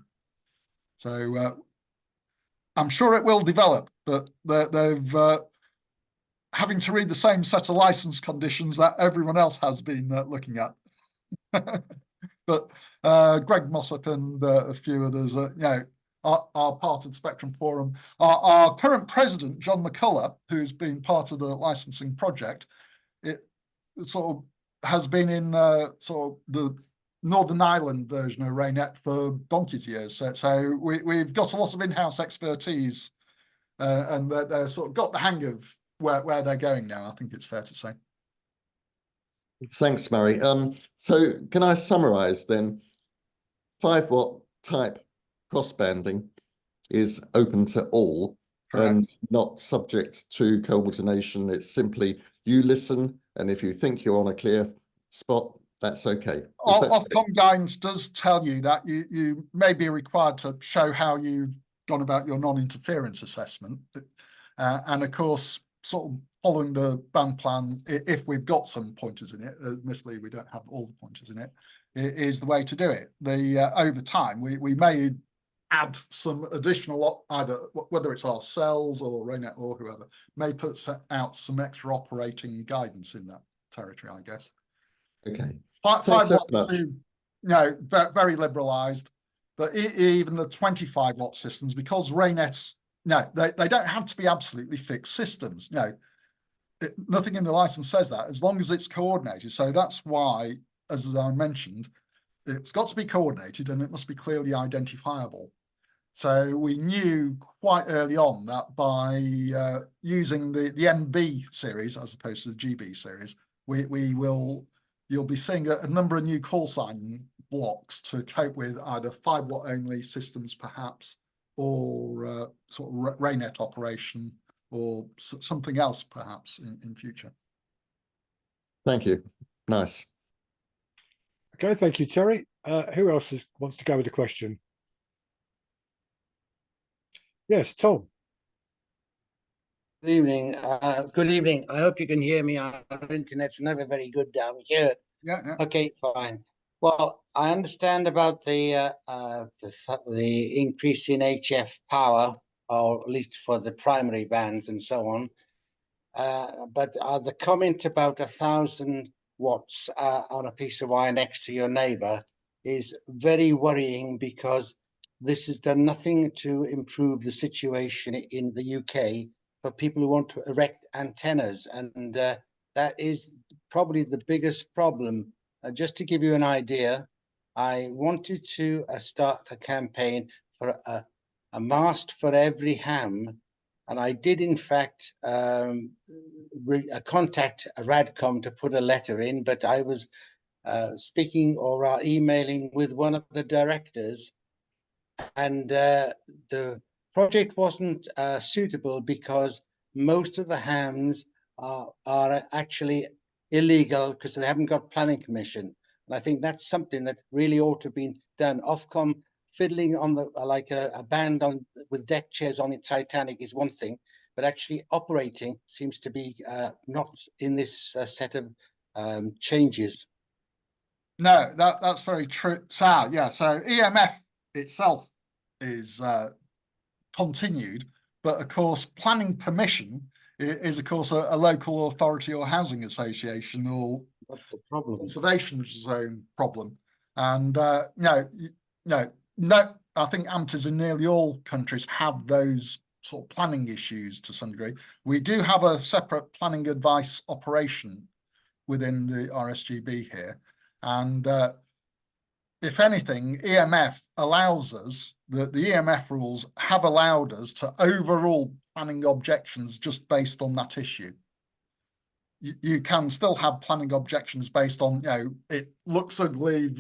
So I'm sure it will develop, but they've having to read the same set of license conditions that everyone else has been looking at. But Greg Mossop and a few others, are part of the Spectrum Forum. Our current president, John McCullough, who's been part of the licensing project, it sort of has been in sort of the Northern Ireland version of RAINET for donkey's years. So we've got a lot of in-house expertise, and they're sort of got the hang of where they're going now, I think it's fair to say. Thanks, Murray. So can I summarize then? 5 watt type crossbanding is open to all. Correct. And not subject to coordination. It's simply you listen, and if you think you're on a clear spot, that's okay. Is that Ofcom guidance does tell you that you may be required to show how you've gone about your non-interference assessment. And of course, sort of following the band plan, if we've got some pointers in it, admittedly we don't have all the pointers in it, is the way to do it. Over time, we may add some additional, either whether it's ourselves or RayNet or whoever, may put out some extra operating guidance in that territory, I guess. okay? 5 Thanks so watt, much. very liberalised, but even the 25 watt systems, because RayNet, they don't have to be absolutely fixed systems. Nothing in the license says that, as long as it's coordinated. So that's why, as I mentioned, it's got to be coordinated and it must be clearly identifiable. So we knew quite early on that by using the MB series as opposed to the GB series, you'll be seeing a number of new call sign blocks to cope with either 5 watt only systems perhaps, or sort of RayNet operation, or something else perhaps in future. Thank you. Nice. Okay, thank you, Terry. Who else wants to go with a question? Yes, Tom. Good evening. Good evening. I hope you can hear me. Our internet's never very good down here. Yeah. Okay, fine. Well, I understand about the increase in HF power, or at least for the primary bands and so on. But the comment about 1,000 watts on a piece of wire next to your neighbor is very worrying, because this has done nothing to improve the situation in the UK for people who want to erect antennas. And that is probably the biggest problem. Just to give you an idea, I wanted to start a campaign for a mast for every ham. And I did, in fact, contact RADCOM to put a letter in, but I was speaking or emailing with one of the directors, and the project wasn't suitable because most of the hams are actually illegal because they haven't got planning permission. And I think that's something that really ought to have been done. Ofcom fiddling on the like a band on with deck chairs on the Titanic is one thing, but actually operating seems to be not in this set of changes. No, that's very true, Sal. Yeah, so EMF itself is continued, but of course planning permission is of course a local authority or housing association or That's the problem. Conservation zone problem. And no, I think AMTs in nearly all countries have those sort of planning issues to some degree. We do have a separate planning advice operation within the RSGB here, and if anything, EMF allows us, the EMF rules have allowed us to overrule planning objections just based on that issue. You can still have planning objections based on, it looks ugly,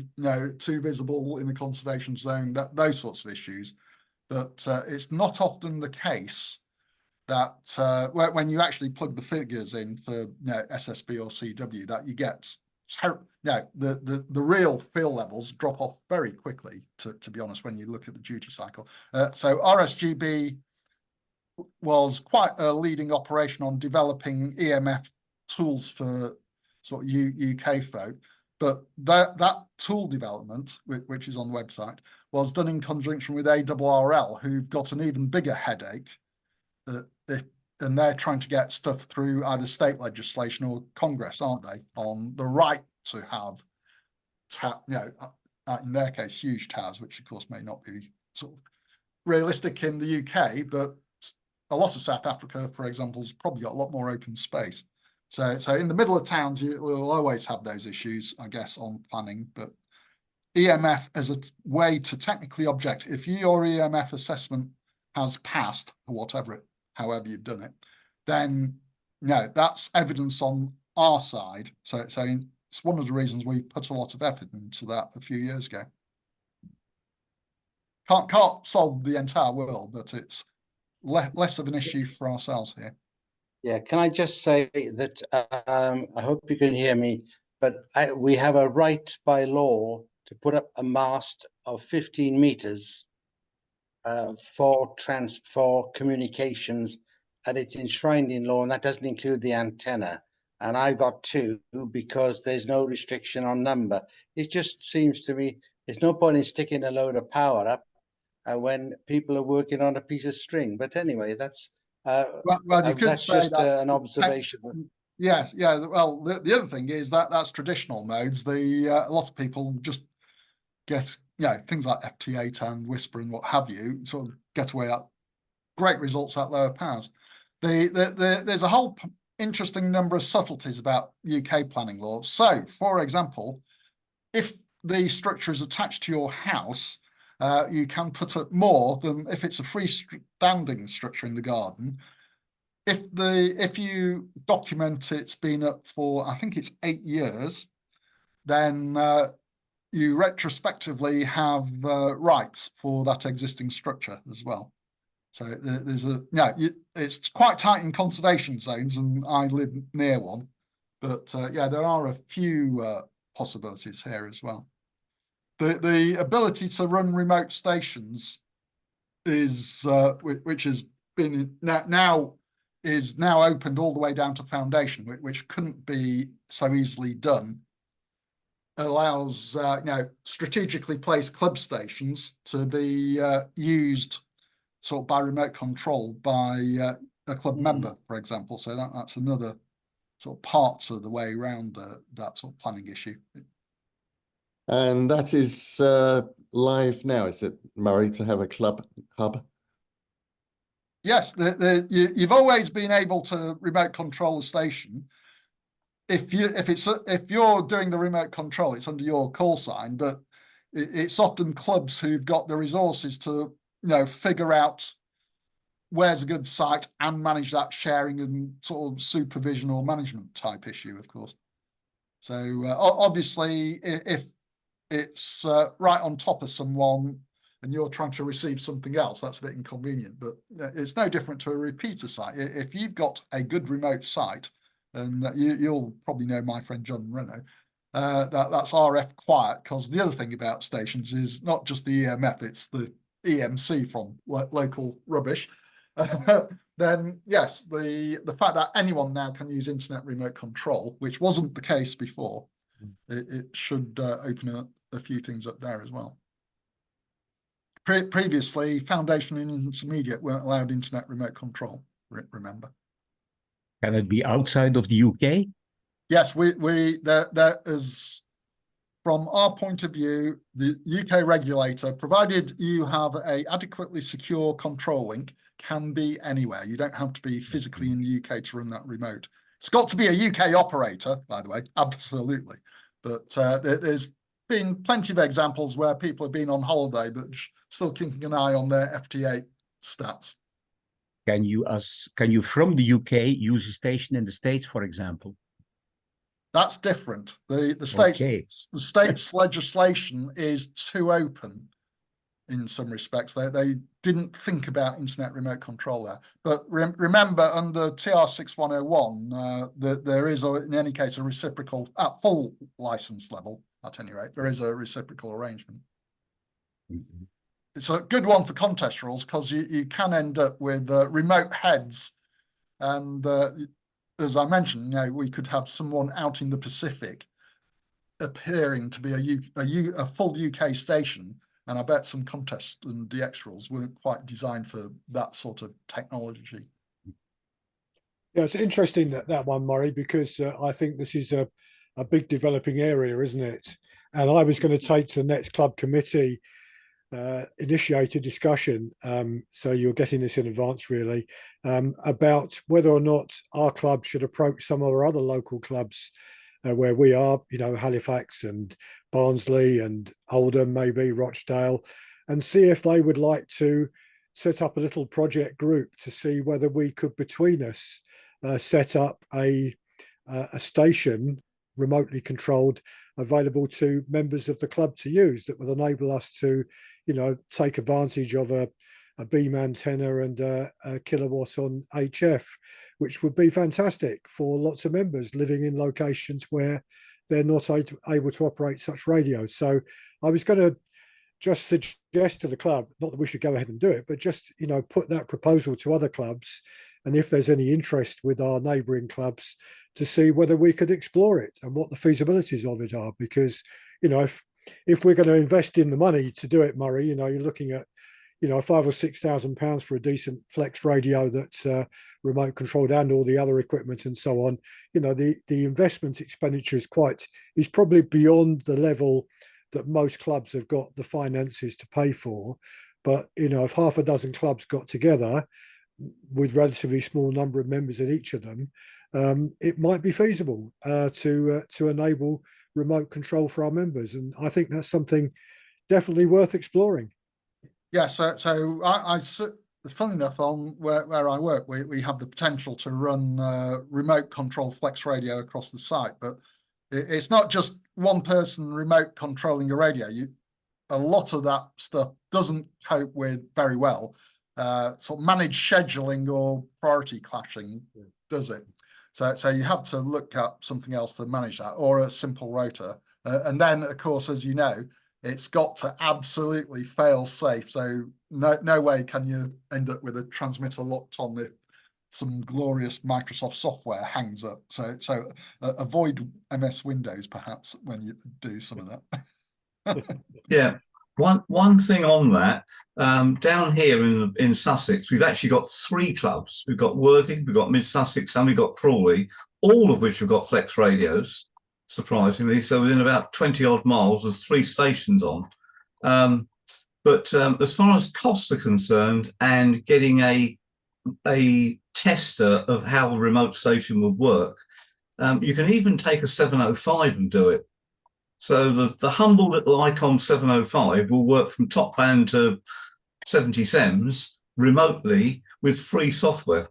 too visible in a conservation zone, those sorts of issues. But it's not often the case that when you actually plug the figures in for SSB or CW, that you get the real fill levels drop off very quickly, to be honest, when you look at the duty cycle. So RSGB was quite a leading operation on developing EMF tools for sort of UK folk, but that tool development, which is on the website, was done in conjunction with ARRL, who've got an even bigger headache, and they're trying to get stuff through either state legislation or Congress, aren't they, on the right to have, in their case, huge towers, which of course may not be sort of realistic in the UK, but a lot of South Africa, for example, has probably got a lot more open space. So in the middle of towns, you will always have those issues, I guess, on planning. But EMF as a way to technically object, if your EMF assessment has passed, or whatever however you've done it, then that's evidence on our side. So it's one of the reasons we put a lot of effort into that a few years ago. Can't solve the entire world, but it's less of an issue for ourselves here. Yeah, can I just say that I hope you can hear me. but we have a right by law to put up a mast of 15 meters for communications, and it's enshrined in law, and that doesn't include the antenna. And I got 2 because there's no restriction on number. It just seems to me there's no point in sticking a load of power up when people are working on a piece of string. But anyway, that's well, you could that's say just that, an observation. Yes, yeah. Well, the other thing is that that's traditional modes. A lot of people just get, things like FT8 and Whisper and what have you, sort of get away at great results at lower powers. There's a whole interesting number of subtleties about UK planning law. So, for example, if the structure is attached to your house, you can put up more than if it's a freestanding structure in the garden. If you document it's been up for, I think it's 8 years, then you retrospectively have rights for that existing structure as well. So there's it's quite tight in conservation zones, and I live near one. But there are a few possibilities here as well. The ability to run remote stations is which has been now opened all the way down to foundation, which couldn't be so easily done. Allows strategically placed club stations to be used sort of by remote control by a club member, for example. So that's another sort of part of the way around that sort of planning issue. And that is live now, is it, Murray, to have a club hub? Yes, you've always been able to remote control a station. If you're doing the remote control, it's under your call sign, but it's often clubs who've got the resources to figure out where's a good site and manage that sharing and sort of supervision or management type issue, of course. So obviously, if it's right on top of someone and you're trying to receive something else, that's a bit inconvenient. But it's no different to a repeater site. If you've got a good remote site, and you'll probably know my friend John Renault, that's RF quiet, because the other thing about stations is not just the EMF, it's the EMC from local rubbish. Then yes, the fact that anyone now can use internet remote control, which wasn't the case before, it should open a few things up there as well. Previously, foundation and intermediate weren't allowed internet remote control, remember. Can it be outside of the UK? Yes, there is, from our point of view, the UK regulator, provided you have a adequately secure control link, can be anywhere. You don't have to be physically in the UK to run that remote. It's got to be a UK operator, by the way, absolutely. But there's been plenty of examples where people have been on holiday, but still keeping an eye on their FT8 stats. Can you from the UK use a station in the States, for example? That's different. The states, Okay. the states legislation is too open in some respects. They didn't think about internet remote control there. But remember, under TR 6101, there is, in any case, a reciprocal, at full license level, at any rate, there is a reciprocal arrangement. Mm-hmm. It's a good one for contest rules, because you can end up with remote heads. And as I mentioned, we could have someone out in the Pacific appearing to be a full UK station. And I bet some contest and DX rules weren't quite designed for that sort of technology. Yeah, it's interesting that one, Murray, because I think this is a big developing area, isn't it? And I was going to take to the next club committee initiated discussion, so you're getting this in advance really, about whether or not our club should approach some of our other local clubs where we are, Halifax and Barnsley and Oldham, maybe Rochdale, and see if they would like to set up a little project group to see whether we could, between us, set up a station remotely controlled available to members of the club to use, that would enable us to take advantage of a beam antenna and a kilowatt on HF, which would be fantastic for lots of members living in locations where they're not able to operate such radios. So I was going to just suggest to the club, not that we should go ahead and do it, but just, you know, put that proposal to other clubs, and if there's any interest with our neighbouring clubs, to see whether we could explore it and what the feasibilities of it are. Because, you know, if we're going to invest in the money to do it, Murray, you know, you're looking at, you know, £5,000 or £6,000 for a decent flex radio that's remote controlled, and all the other equipment and so on. You know, the investment expenditure is probably beyond the level that most clubs have got the finances to pay for. But, you know, if half a dozen clubs got together with relatively small number of members in each of them, it might be feasible to enable remote control for our members. And I think that's something definitely worth exploring. Yeah, so funny enough, on where I work, we have the potential to run remote control flex radio across the site, but it's not just one person remote controlling your radio. A lot of that stuff doesn't cope with very well. Sort of managed scheduling or priority clashing does it. So you have to look at something else to manage that, or a simple rotor. And then, of course, as you know, it's got to absolutely fail safe. So no way can you end up with a transmitter locked on if some glorious Microsoft software hangs up. So avoid MS Windows perhaps when you do some of that. Yeah. One thing on that, down here in Sussex, we've actually got 3 clubs. We've got Worthing, we've got Mid Sussex, and we've got Crawley, all of which have got flex radios, surprisingly. So within about 20 odd miles, there's 3 stations on. But as far as costs are concerned, and getting a tester of how a remote station would work, you can even take a 705 and do it. So the humble little ICOM 705 will work from top band to 70 SEMS remotely with free software.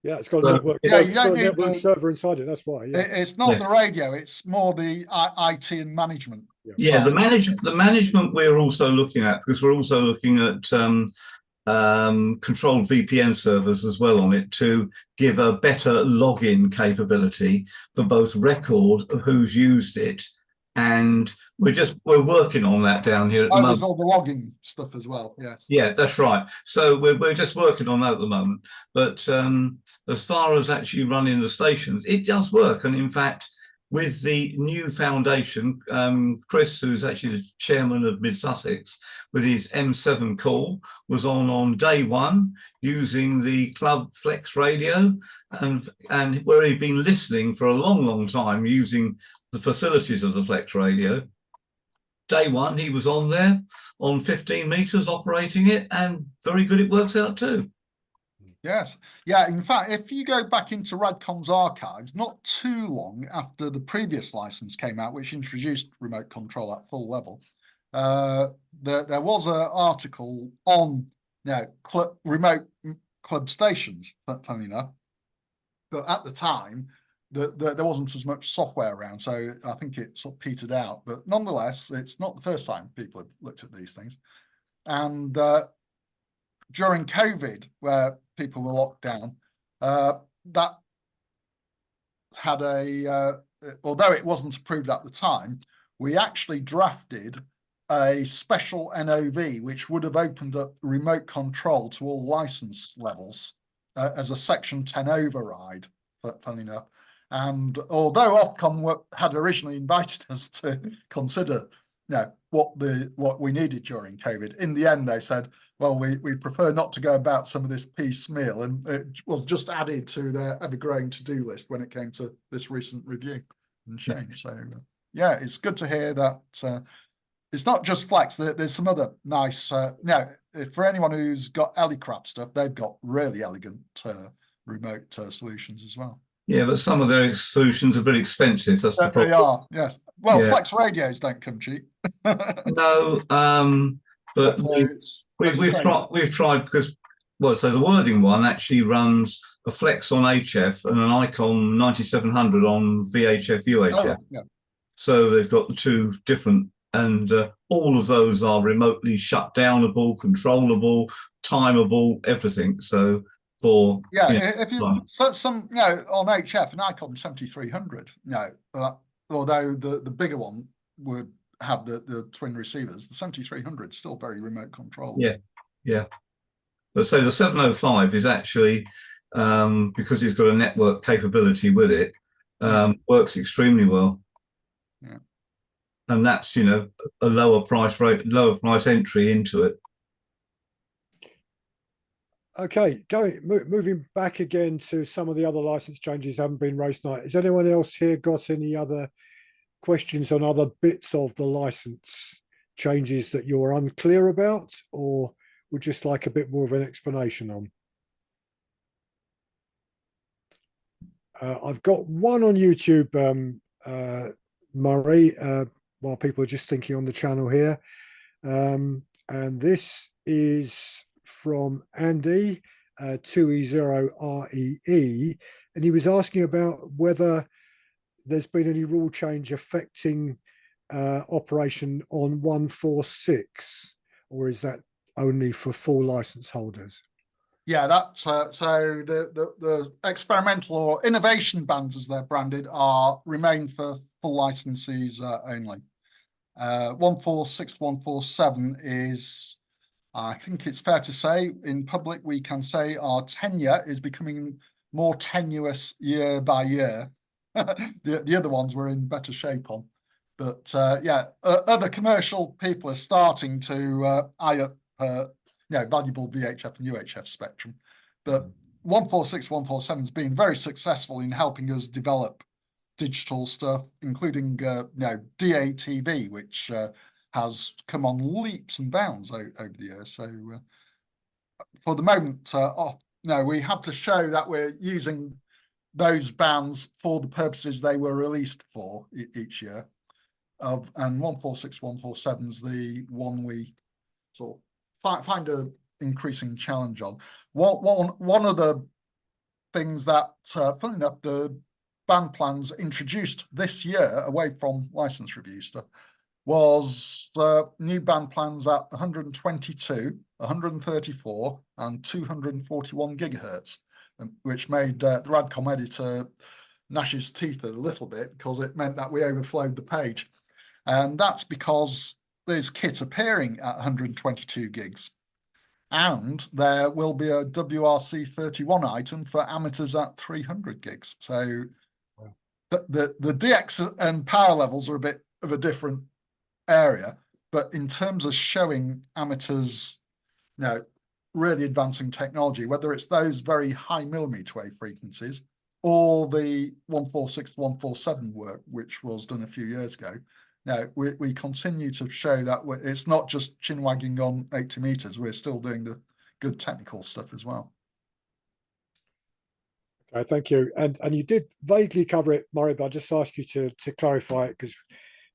Yeah, it's got a network, network server inside it. That's why. Yeah. It's not the radio; it's more the IT and management. Yeah, the management we're also looking at, because we're also looking at controlled VPN servers as well on it, to give a better login capability for both record of who's used it, and we're working on that down here at the moment. There's all the logging stuff as well. Yes. Yeah, that's right. So we're just working on that at the moment. But as far as actually running the stations, it does work. And in fact, with the new foundation, Chris, who's actually the chairman of Mid Sussex, with his M7 call, was on day one using the club flex radio, and where he'd been listening for a long time using the facilities of the flex radio. Day one, he was on there on 15 meters operating it, and very good. It works out too. Yes. Yeah. In fact, if you go back into Radcom's archives, not too long after the previous license came out, which introduced remote control at full level, there was an article on remote club stations, funny enough. But at the time, there wasn't as much software around, so I think it sort of petered out. But nonetheless, it's not the first time people have looked at these things. And during COVID, where people were locked down, that had although it wasn't approved at the time, we actually drafted a special NOV which would have opened up remote control to all license levels as a Section 10 override, funnily enough. And although OFCOM had originally invited us to consider what we needed during COVID, in the end they said, well, we prefer not to go about some of this piecemeal, and it was just added to their ever-growing to-do list when it came to this recent review and change. So yeah, it's good to hear that it's not just flex. There's some other nice for anyone who's got Elicraft stuff, they've got really elegant remote solutions as well. Yeah, but some of those solutions are very expensive. That's the problem. They are, yes. Well, flex radios don't come cheap. No, but we've tried, because, well, so the Worthing one actually runs a flex on HF and an ICOM 9700 on VHF UHF. Oh, yeah. So they've got the 2 different, and all of those are remotely shut downable, controllable, timeable, everything. So for if you some on HF, an ICOM 7300, although the bigger one would have the twin receivers, the 7300 is still very remote control. Yeah. But so the 705 is actually, because it's got a network capability with it, works extremely well. Yeah. And that's, you know, a lower price entry into it. Okay, moving back again to some of the other license changes haven't been raised tonight. Has anyone else here got any other questions on other bits of the license changes that you're unclear about, or would just like a bit more of an explanation on? I've got one on YouTube, Murray, while people are just thinking on the channel here. And this is from Andy, 2E0REE, and he was asking about whether there's been any rule change affecting operation on 146, or is that only for full license holders? Yeah, that's so the experimental or innovation bands, as they're branded, remain for full licensees only. 146, 147 is, I think it's fair to say, in public we can say our tenure is becoming more tenuous year by year. The other ones we're in better shape on, but yeah, other commercial people are starting to eye up valuable VHF and UHF spectrum, but 146, 147 has been very successful in helping us develop digital stuff, including DATV, which has come on leaps and bounds over the years. So for the moment, we have to show that we're using those bands for the purposes they were released for each year. And 146, 147 is the one we sort of find a increasing challenge on. One of the things that, funny enough, the band plans introduced this year away from license review stuff was new band plans at 122, 134 and 241 gigahertz, which made the Radcom editor gnash his teeth a little bit because it meant that we overflowed the page. And that's because there's kit appearing at 122 gigs. And there will be a WRC31 item for amateurs at 300 gigs. So the DX and power levels are a bit of a different area, but in terms of showing amateurs, really advancing technology, whether it's those very high millimeter wave frequencies or the 146, 147 work, which was done a few years ago, we continue to show that it's not just chin wagging on 80 meters. We're still doing the good technical stuff as well. Okay, thank you. And you did vaguely cover it, Murray, but I'll just ask you to clarify it because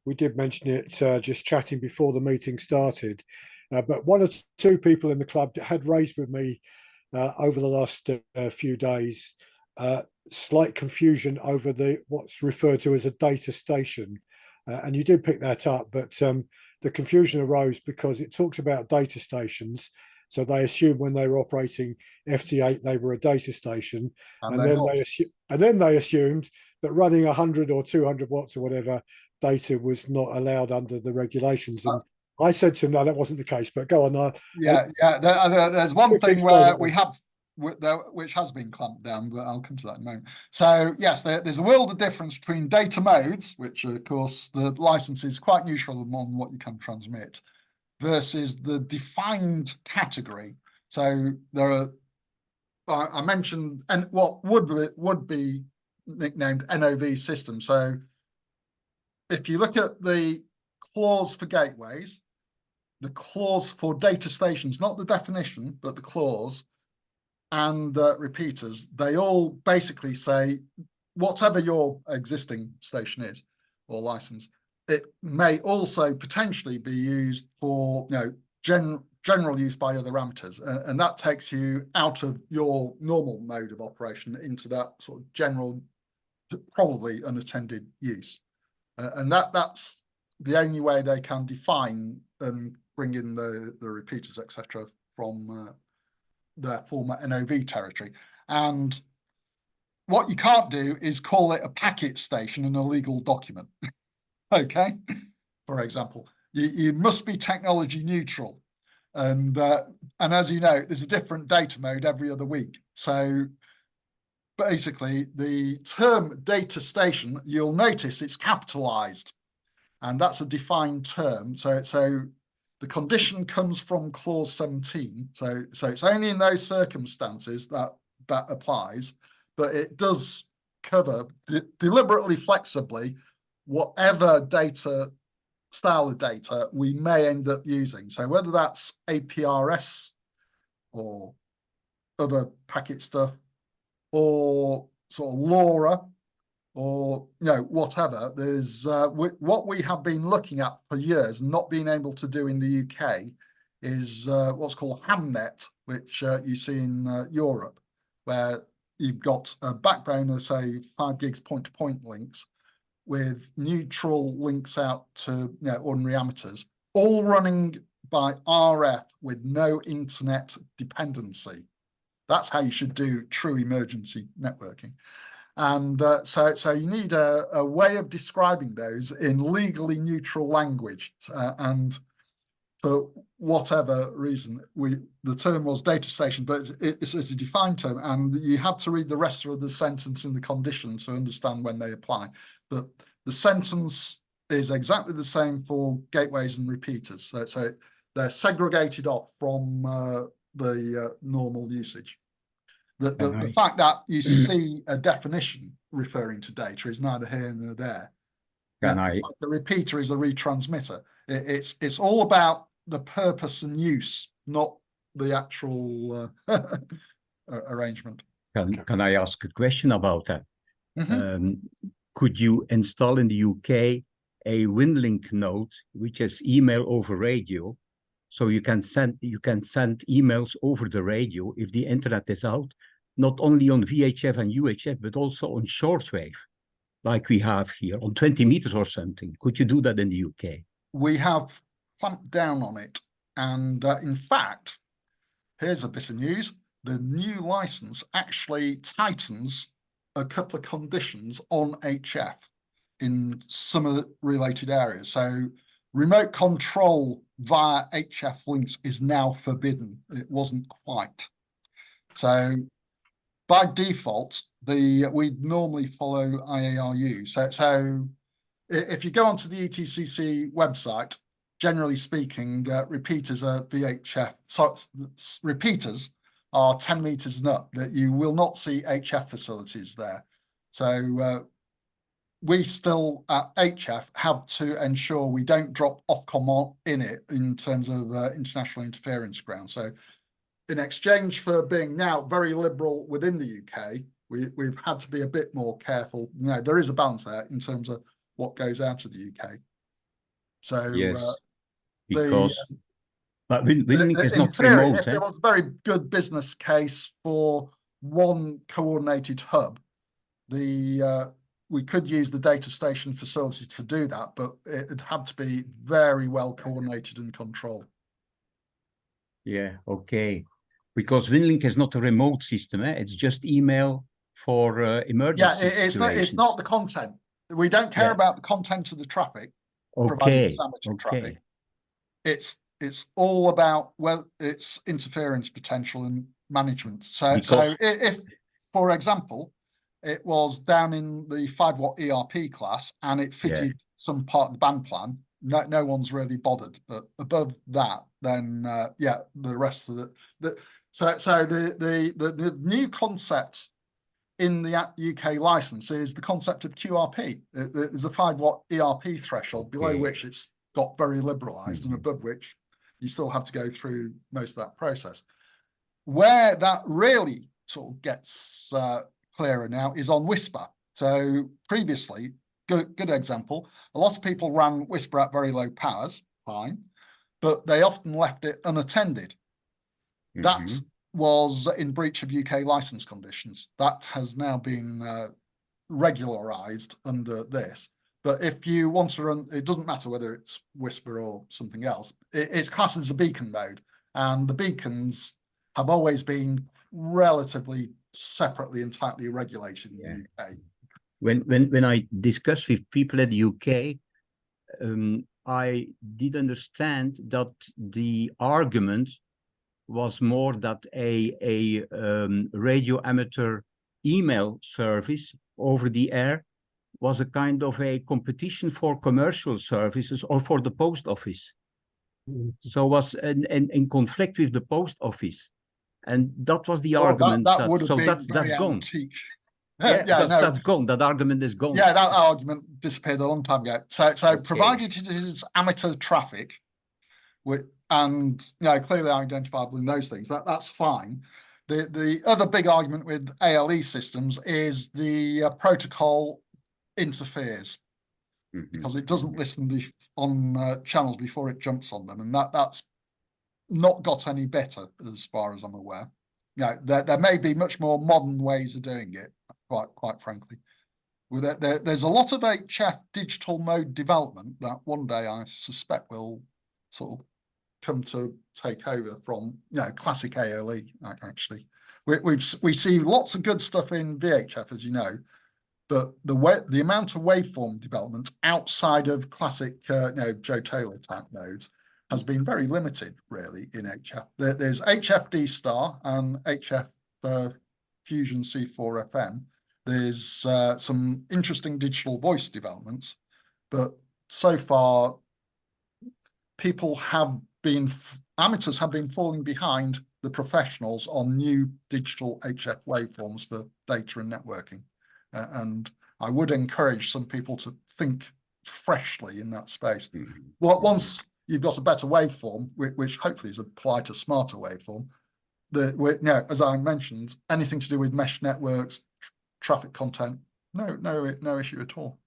we did mention it just chatting before the meeting started. But one or two people in the club had raised with me over the last few days slight confusion over what's referred to as a data station. And you did pick that up, but the confusion arose because it talks about data stations. So they assumed when they were operating FT8, they were a data station. And then they assumed that running 100 or 200 watts or whatever data was not allowed under the regulations. And I said to him, no, that wasn't the case, but go on. There's one thing where we have, which has been clamped down, but I'll come to that in a moment. So yes, there's a world of difference between data modes, which of course the license is quite neutral on what you can transmit, versus the defined category. So there are, I mentioned, and what would be nicknamed NOV system. So if you look at the clause for gateways, the clause for data stations, not the definition, but the clause, and repeaters, they all basically say whatever your existing station is or license, it may also potentially be used for general use by other amateurs, and that takes you out of your normal mode of operation into that sort of general, probably unattended use, and that's the only way they can define and bring in the repeaters, etc., from their former NOV territory. And what you can't do is call it a packet station in a legal document. Okay, for example, you must be technology neutral, and as you know, there's a different data mode every other week. So basically, the term data station, you'll notice it's capitalized, and that's a defined term. So the condition comes from clause 17. So it's only in those circumstances that applies, but it does cover deliberately, flexibly, whatever data style of data we may end up using. So whether that's APRS or other packet stuff, or sort of LoRa, or whatever, there's what we have been looking at for years and not being able to do in the UK is what's called HAMNet, which you see in Europe, where you've got a backbone of, say, 5 gigs point-to-point links with neutral links out to ordinary amateurs, all running by RF with no internet dependency. That's how you should do true emergency networking. And so you need a way of describing those in legally neutral language. And for whatever reason, the term was data station, but it's a defined term, and you have to read the rest of the sentence in the condition to understand when they apply. But the sentence is exactly the same for gateways and repeaters. So they're segregated off from the normal usage. The fact that you see a definition referring to data is neither here nor there. The repeater is a retransmitter. It's all about the purpose and use, not the actual arrangement. Can I ask a question about that? Mm-hmm. Could you install in the UK a WinLink node, which is email over radio, so you can send emails over the radio if the internet is out, not only on VHF and UHF, but also on shortwave, like we have here on 20 meters or something? Could you do that in the UK? We have clamped down on it, and in fact, here's a bit of news: the new license actually tightens a couple of conditions on HF in some of the related areas. So remote control via HF links is now forbidden. It wasn't quite. So by default, we normally follow IARU. So if you go onto the ETCC website, generally speaking, repeaters are VHF. So repeaters are 10 meters and up, that you will not see HF facilities there. So we still at HF have to ensure we don't drop OFCOM in it in terms of international interference ground. So in exchange for being now very liberal within the UK, we've had to be a bit more careful. There is a balance there in terms of what goes out of the UK. So yes, but WinLink is not theory, remote. If there was a very good business case for one coordinated hub, we could use the data station facility to do that, but it had to be very well coordinated and controlled. Yeah, okay. Because WinLink is not a remote system, it's just email for emergency situations. It's not the content. We don't care about the content of the traffic. Okay. Traffic. It's all about, well, it's interference potential and management. So if, for example, it was down in the 5-watt ERP class and it fitted some part of the band plan, no one's really bothered. But above that, then the rest of the new concept in the UK license is the concept of QRP. There's a 5-watt ERP threshold below which it's got very liberalized, and above which you still have to go through most of that process. Where that really sort of gets clearer now is on Whisper. So previously, good example, a lot of people ran Whisper at very low powers, fine, but they often left it unattended. That was in breach of UK license conditions. That has now been regularized under this. But if you want to run, it doesn't matter whether it's Whisper or something else, it's classed as a beacon mode. And the beacons have always been relatively separately and tightly regulated in Yeah. the UK. When I discuss with people in the UK, I did understand that the argument was more that a radio amateur email service over the air was a kind of a competition for commercial services or for the post office. So was in conflict with the post office. And that was the argument. That would have been that's gone. antique. Yeah, no. that's gone. That argument is gone. Yeah, that argument disappeared a long time ago. So Okay. provided it is amateur traffic, and clearly identifiable in those things, that's fine. The other big argument with ALE systems is the protocol interferes because it doesn't listen on channels before it jumps on them, and that's not got any better as far as I'm aware. There may be much more modern ways of doing it, quite frankly. There's a lot of HF digital mode development that one day I suspect will sort of come to take over from classic ALE. Actually, we see lots of good stuff in VHF, as you know, but the amount of waveform development outside of classic Joe Taylor type modes has been very limited, really, in HF. There's HFD Star and HF Fusion C4 FM. There's some interesting digital voice developments, but so far, amateurs have been falling behind the professionals on new digital HF waveforms for data and networking. And I would encourage some people to think freshly in that space. Once you've got a better waveform, which hopefully is applied to smarter waveform, as I mentioned, anything to do with mesh networks, traffic content, no issue at all.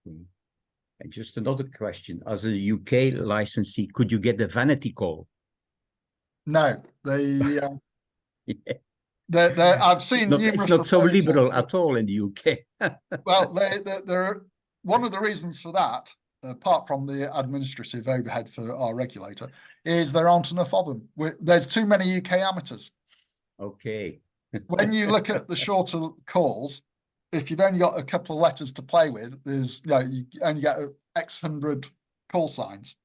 And just another question: as a UK licensee, could you get a vanity call? No, I've seen it's not so liberal at all in the UK. Well, they're one of the reasons for that, apart from the administrative overhead for our regulator, is there aren't enough of them. There's too many UK amateurs. Okay. When you look at the shorter calls, if you've only got a couple of letters to play with, there's you only get X hundred call signs.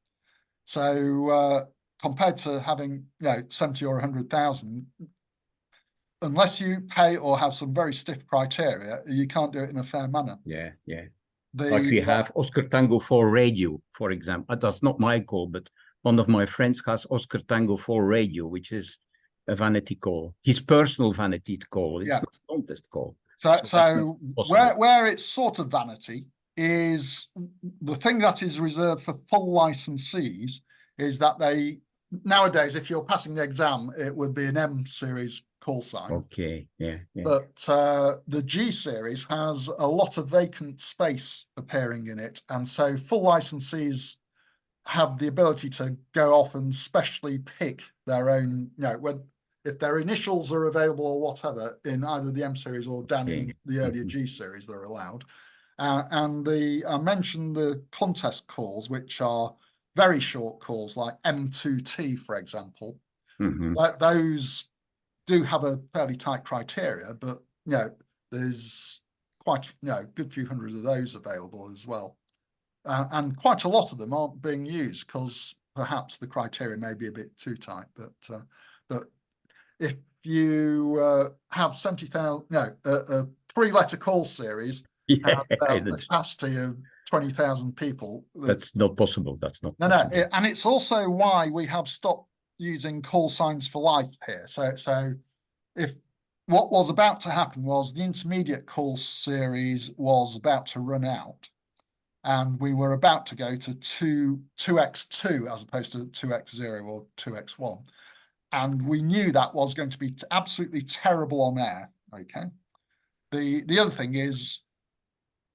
So compared to having 70 or 100,000, unless you pay or have some very stiff criteria, you can't do it in a fair manner. Yeah. Like we have Oscar Tango 4 radio, for example. That's not my call, but one of my friends has Oscar Tango 4 radio, which is a vanity call. His personal vanity call. It's not a contest call. So where it's sort of vanity is the thing that is reserved for full licensees is that nowadays, if you're passing the exam, it would be an M series call sign. Okay, yeah. But the G series has a lot of vacant space appearing in it. And so full licensees have the ability to go off and specially pick their own, if their initials are available or whatever in either the M series or down in the earlier G series, they're allowed. And I mentioned the contest calls, which are very short calls like M2T, for example. Those do have a fairly tight criteria, but there's quite a good few hundred of those available as well. And quite a lot of them aren't being used because perhaps the criteria may be a bit too tight. But if you have 70,000, a three-letter call series, have the capacity of 20,000 people. That's not possible. That's not possible. And it's also why we have stopped using call signs for life here. So if what was about to happen was the intermediate call series was about to run out, and we were about to go to 2x2 as opposed to 2x0 or 2x1. And we knew that was going to be absolutely terrible on air. Okay. The other thing is,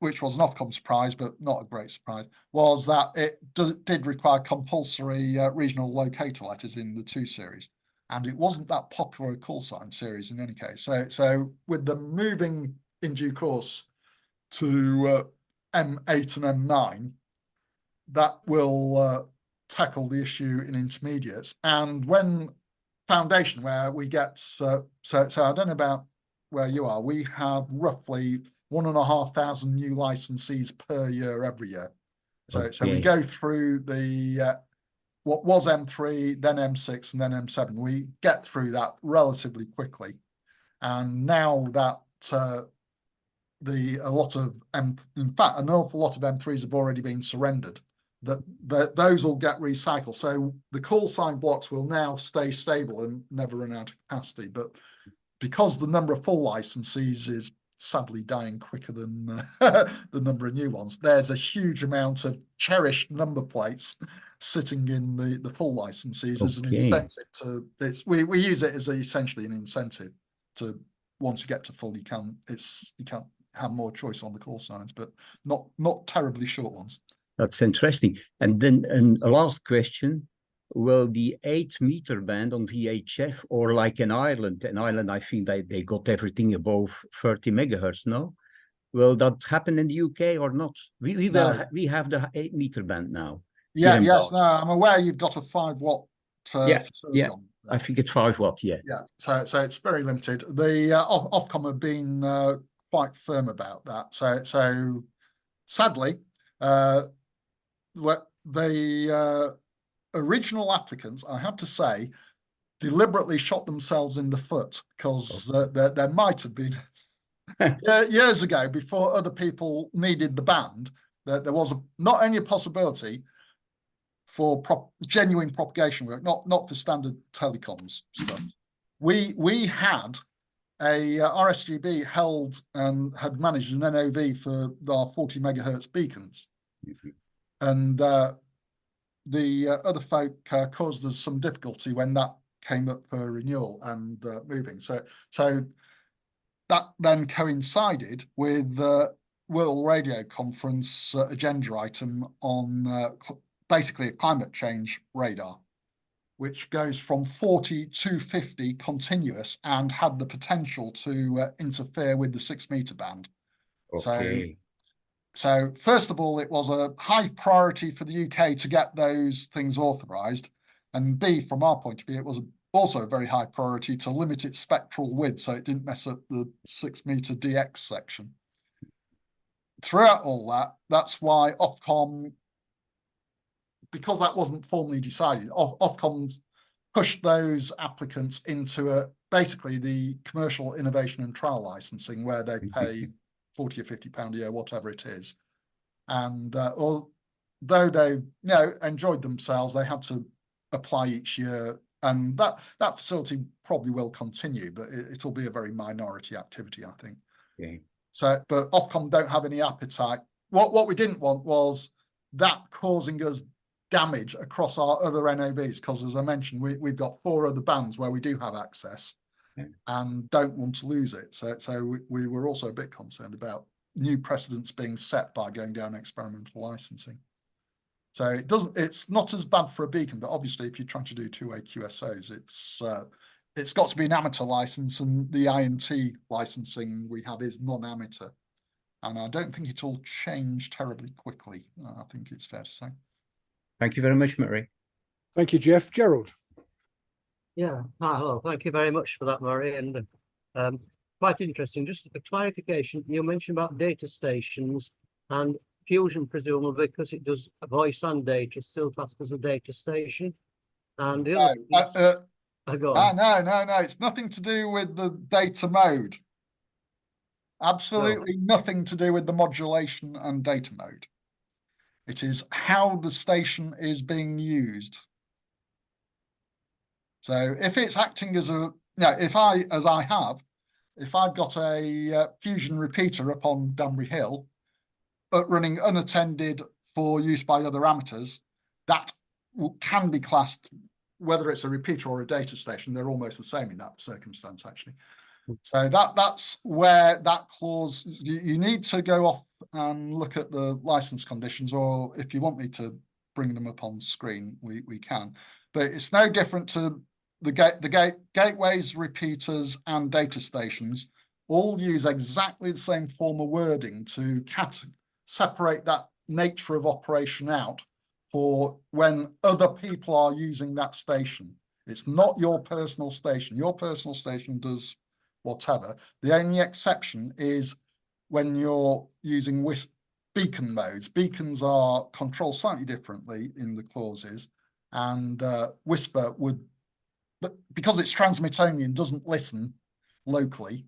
which was an Ofcom surprise, but not a great surprise, was that it did require compulsory regional locator letters in the 2 series. And it wasn't that popular a call sign series in any case. So with the moving in due course to M8 and M9, that will tackle the issue in intermediates. And when foundation, where we get, so I don't know about where you are, we have roughly 1,500 new licensees per year every year. So we Okay. go through the what was M3, then M6, and then M7. We get through that relatively quickly, and now that in fact, an awful lot of M3s have already been surrendered. Those will get recycled. So the call sign blocks will now stay stable and never run out of capacity. But because the number of full licensees is sadly dying quicker than the number of new ones, there's a huge amount of cherished number plates sitting in the full licensees as an incentive to this. We use it as essentially an incentive to, once you get to full, you can't have more choice on the call signs, but not terribly short ones. That's interesting. And then a last question. Will the 8-meter band on VHF, or like in Ireland, I think they got everything above 30 megahertz, no? Will that happen in the UK or not? We have the 8-meter band now. Yeah, yes, no, I'm aware you've got a 5-watt facility on there. I think it's 5 watt, yeah. Yeah, so it's very limited. The Ofcom have been quite firm about that. So sadly, the original applicants, I have to say, deliberately shot themselves in the foot, because there might have been years ago, before other people needed the band, that there was not only a possibility for genuine propagation work, not for standard telecoms stuff. We had a RSGB held and had managed an NOV for our 40 megahertz beacons, and the other folk caused us some difficulty when that came up for renewal and moving. So that then coincided with the World Radio Conference agenda item on basically a climate change radar, which goes from 40 to 50 continuous and had the potential to interfere with the 6-meter band. Okay. So first of all, it was a high priority for the UK to get those things authorised, and B, from our point of view, it was also a very high priority to limit its spectral width so it didn't mess up the 6-meter DX section. Throughout all that, that's why Ofcom, because that wasn't formally decided, Ofcom pushed those applicants into basically the commercial innovation and trial licensing, where they pay 40 or 50 pound a year, whatever it is. And although they enjoyed themselves, they had to apply each year, and that facility probably will continue, but it'll be a very minority activity, I think. Okay. So, but Ofcom don't have any appetite. What we didn't want was that causing us damage across our other NOVs, because as I mentioned, we've got 4 other bands where we do have access and don't want to lose it. So we were also a bit concerned about new precedents being set by going down experimental licensing. So it's not as bad for a beacon, but obviously if you're trying to do 2-way QSOs, it's got to be an amateur license, and the INT licensing we have is non-amateur. And I don't think it'll change terribly quickly. I think it's fair to say. Thank you very much, Murray. Thank you, Jeff. Gerald. Yeah, hello. Thank you very much for that, Murray. And quite interesting. Just a clarification, you mentioned about data stations, and Fusion, presumably, because it does voice and data, still classed as a data station. And the other no, it's nothing to do with the data mode. Absolutely nothing to do with the modulation and data mode. It is how the station is being used. So if it's acting as if I've got a Fusion repeater up on Danbury Hill, running unattended for use by other amateurs, that can be classed, whether it's a repeater or a data station, they're almost the same in that circumstance, actually. So that's where that clause, you need to go off and look at the license conditions, or if you want me to bring them up on screen, we can. But it's no different to the gateways, repeaters, and data stations all use exactly the same form of wording to separate that nature of operation out for when other people are using that station. It's not your personal station. Your personal station does whatever. The only exception is when you're using beacon modes. Beacons are controlled slightly differently in the clauses, and Whisper would, but because it's transmit only and doesn't listen locally,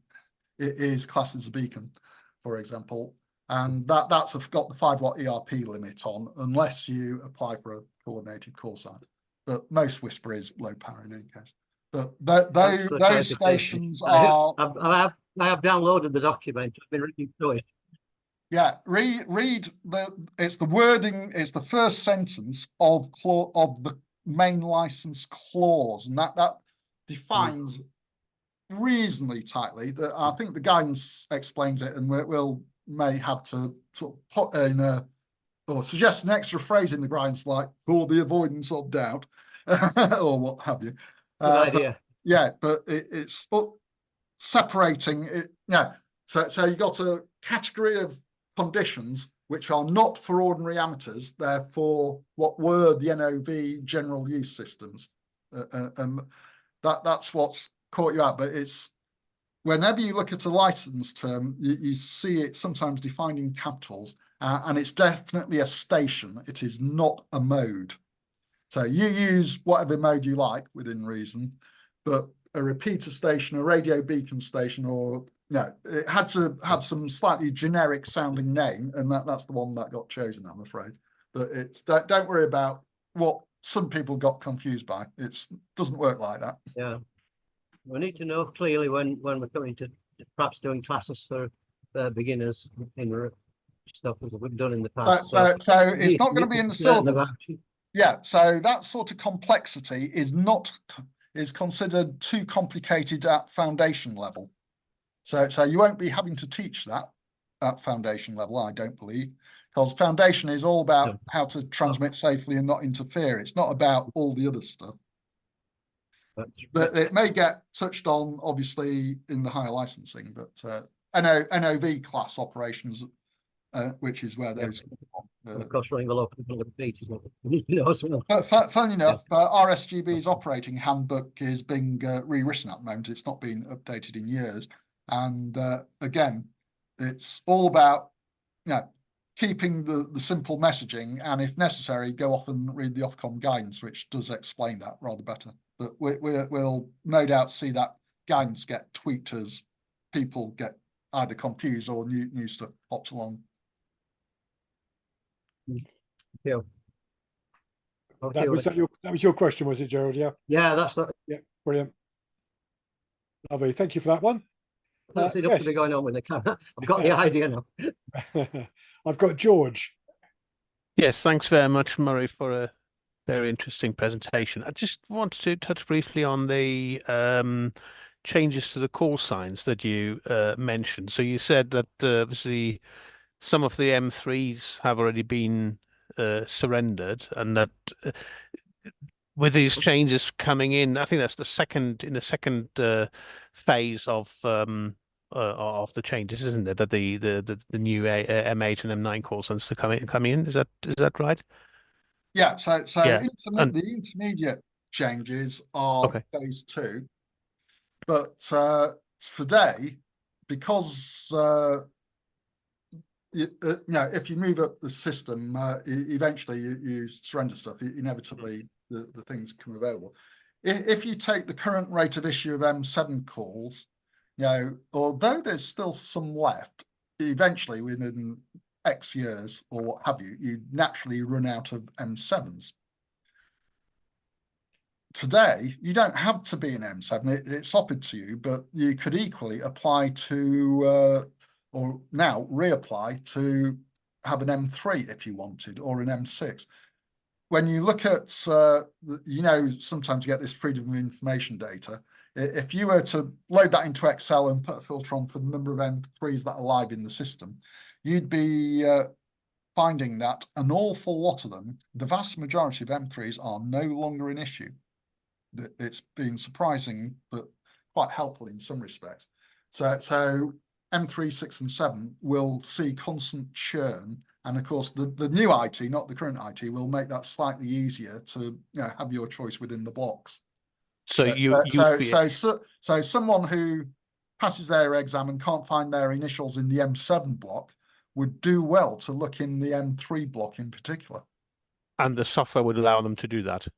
it is classed as a beacon, for example. And that's got the 5 watt ERP limit on, unless you apply for a coordinated call sign. But most Whisper is low power in any case. But those stations are. I have downloaded the document. I've been reading through it. Yeah, read it's the wording. It's the first sentence of the main license clause, and that defines reasonably tightly. That I think the guidance explains it, and may have to sort of put in or suggest an extra phrase in the guidance, like for the avoidance of doubt, or what have you. Good idea. But it's separating it. Yeah, so you got a category of conditions which are not for ordinary amateurs. They're for what were the NOV general use systems, and that's what's caught you out. But it's whenever you look at a license term, you see it sometimes defined in capitals, and it's definitely a station. It is not a mode. So you use whatever mode you like within reason, but a repeater station, a radio beacon station, or it had to have some slightly generic sounding name, and that's the one that got chosen, I'm afraid. But it's don't worry about what some people got confused by. It doesn't work like that. Yeah, we need to know clearly when we're coming to perhaps doing classes for beginners in stuff as we've done in the past. So it's not going to be in the syllabus. Yeah, so that sort of complexity is considered too complicated at foundation level. So you won't be having to teach that at foundation level, I don't believe, because foundation is all about how to transmit safely and not interfere. It's not about all the other stuff. But it may get touched on, obviously, in the higher licensing, but NOV class operations, which is where those. Of course, running the local beat is not. But funny enough, RSGB's operating handbook is being rewritten at the moment. It's not been updated in years. And again, it's all about keeping the simple messaging, and if necessary, go off and read the OFCOM guidance, which does explain that rather better. But we'll no doubt see that guidance get tweaked as people get either confused or new stuff pops along. Yeah. Okay, that was your question, was it, Gerald? Yeah, that's yeah, brilliant. Lovely, thank you for that one. That's enough to be going on with the camera. I've got the idea now. I've got George. Yes, thanks very much, Murray, for a very interesting presentation. I just wanted to touch briefly on the changes to the call signs that you mentioned. So you said that obviously some of the M3s have already been surrendered, and that with these changes coming in, I think that's the second phase of the changes, isn't it? That the new M8 and M9 call signs are coming in. Is that right? Yeah. So yeah. The intermediate changes are phase 2, but today, because if you move up the system, eventually you surrender stuff. Inevitably, the things come available. If you take the current rate of issue of M7 calls, although there's still some left, eventually within X years or what have you, you naturally run out of M7s. Today, you don't have to be an M7. It's offered to you, but you could equally apply to or now reapply to have an M3 if you wanted, or an M6. When you look at, sometimes you get this freedom of information data. If you were to load that into Excel and put a filter on for the number of M3s that are live in the system, you'd be finding that an awful lot of them, the vast majority of M3s, are no longer an issue. It's been surprising, but quite helpful in some respects. So M3, 6 and 7 will see constant churn, and of course the new IT, not the current IT, will make that slightly easier to have your choice within the blocks. So someone who passes their exam and can't find their initials in the M7 block would do well to look in the M3 block in particular. And the software would allow them to do that.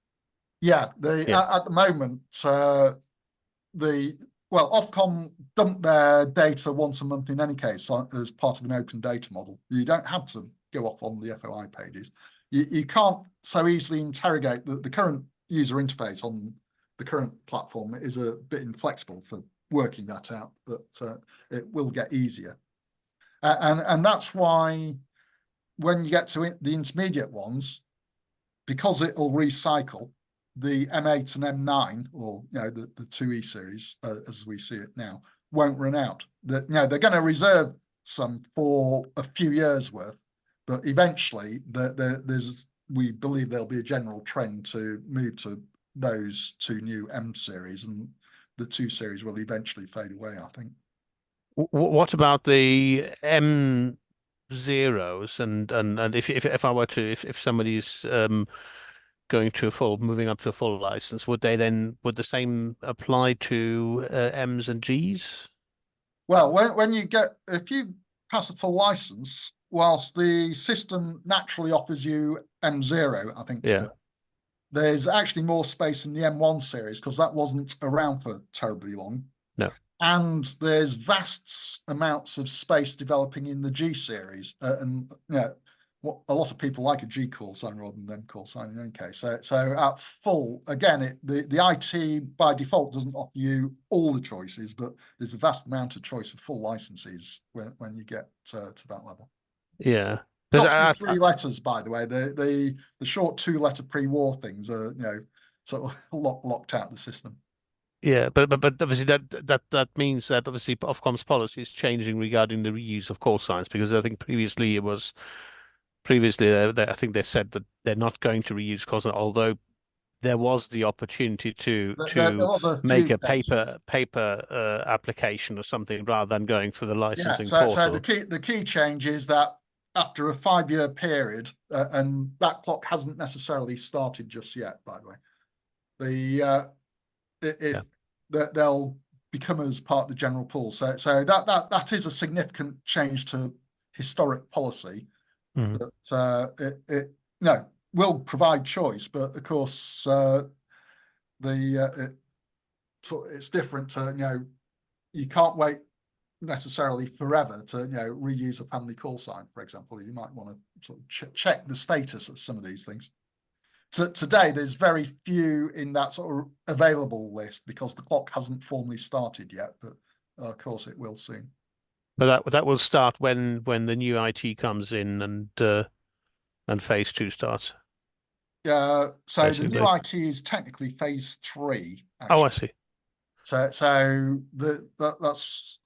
Yeah, Yeah. at the moment, Ofcom dump their data once a month in any case as part of an open data model. You don't have to go off on the FOI pages. You can't so easily interrogate the current user interface on the current platform is a bit inflexible for working that out, but it will get easier. And that's why when you get to the intermediate ones, because it'll recycle, the M8 and M9, or the 2E series, as we see it now, won't run out. They're going to reserve some for a few years worth, but eventually we believe there'll be a general trend to move to those 2 new M series, and the 2 series will eventually fade away, I think. What about the M zeros and if I were to if somebody's going to moving up to a full license, would the same apply to M's and G's? Well, if you pass a full license, whilst the system naturally offers you M0, I think still, there's actually more space in the M1 series because that wasn't around for terribly long. No. And there's vast amounts of space developing in the G series. What a lot of people like a G call sign rather than M call sign in any case. So at full, again, the IT by default doesn't offer you all the choices, but there's a vast amount of choice for full licenses when you get to that level. Yeah. Not 3 letters, by the way. The short 2-letter pre-war things are sort of locked out of the system. Yeah, but obviously that means that obviously Ofcom's policy is changing regarding the reuse of call signs, because I think previously I think they said that they're not going to reuse call signs, although there was the opportunity to make a paper application or something rather than going for the licensing portal. So the key change is that after a 5-year period, and that clock hasn't necessarily started just yet, by the way. They'll become as part of the general pool. So that is a significant change to historic policy. That it will provide choice, but of course it's different to you can't wait necessarily forever to reuse a family call sign, for example. You might want to sort of check the status of some of these things. Today, there's very few in that sort of available list because the clock hasn't formally started yet, but of course it will soon. But that will start when the new IT comes in and phase 2 starts. So basically. The new IT is technically phase 3. Actually. Oh, I see. So that's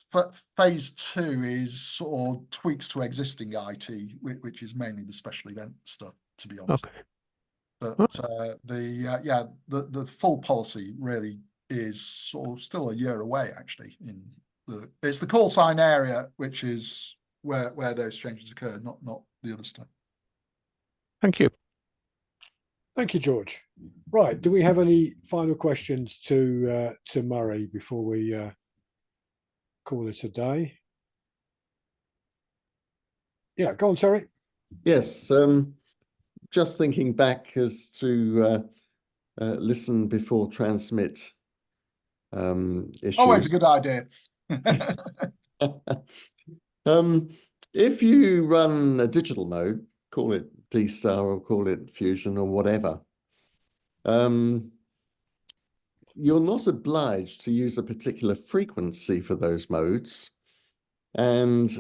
phase 2 is sort of tweaks to existing IT, which is mainly the special event stuff, to be honest. Okay. But the full policy really is sort of still a year away, actually. It's the call sign area, which is where those changes occurred, not the other stuff. Thank you. Thank you, George. Right, do we have any final questions to Murray before we call it a day? Yeah, go on, Terry. Yes, just thinking back as to listen before transmit issues. Always a good idea. If you run a digital mode, call it D-Star or call it Fusion or whatever, you're not obliged to use a particular frequency for those modes. And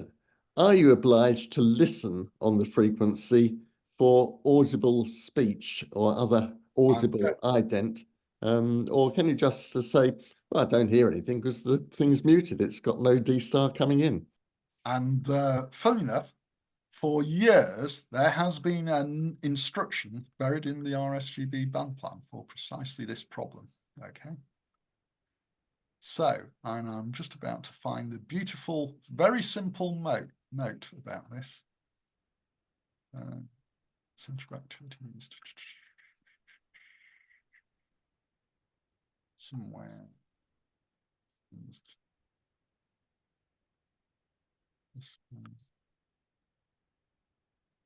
are you obliged to listen on the frequency for audible speech or other audible ident? Or can you just say, well, I don't hear anything because the thing's muted. It's got no D-Star coming in. And funny enough, for years, there has been an instruction buried in the RSGB band plan for precisely this problem. Okay. So, and I'm just about to find the beautiful, very simple note about this. Central activities. Somewhere.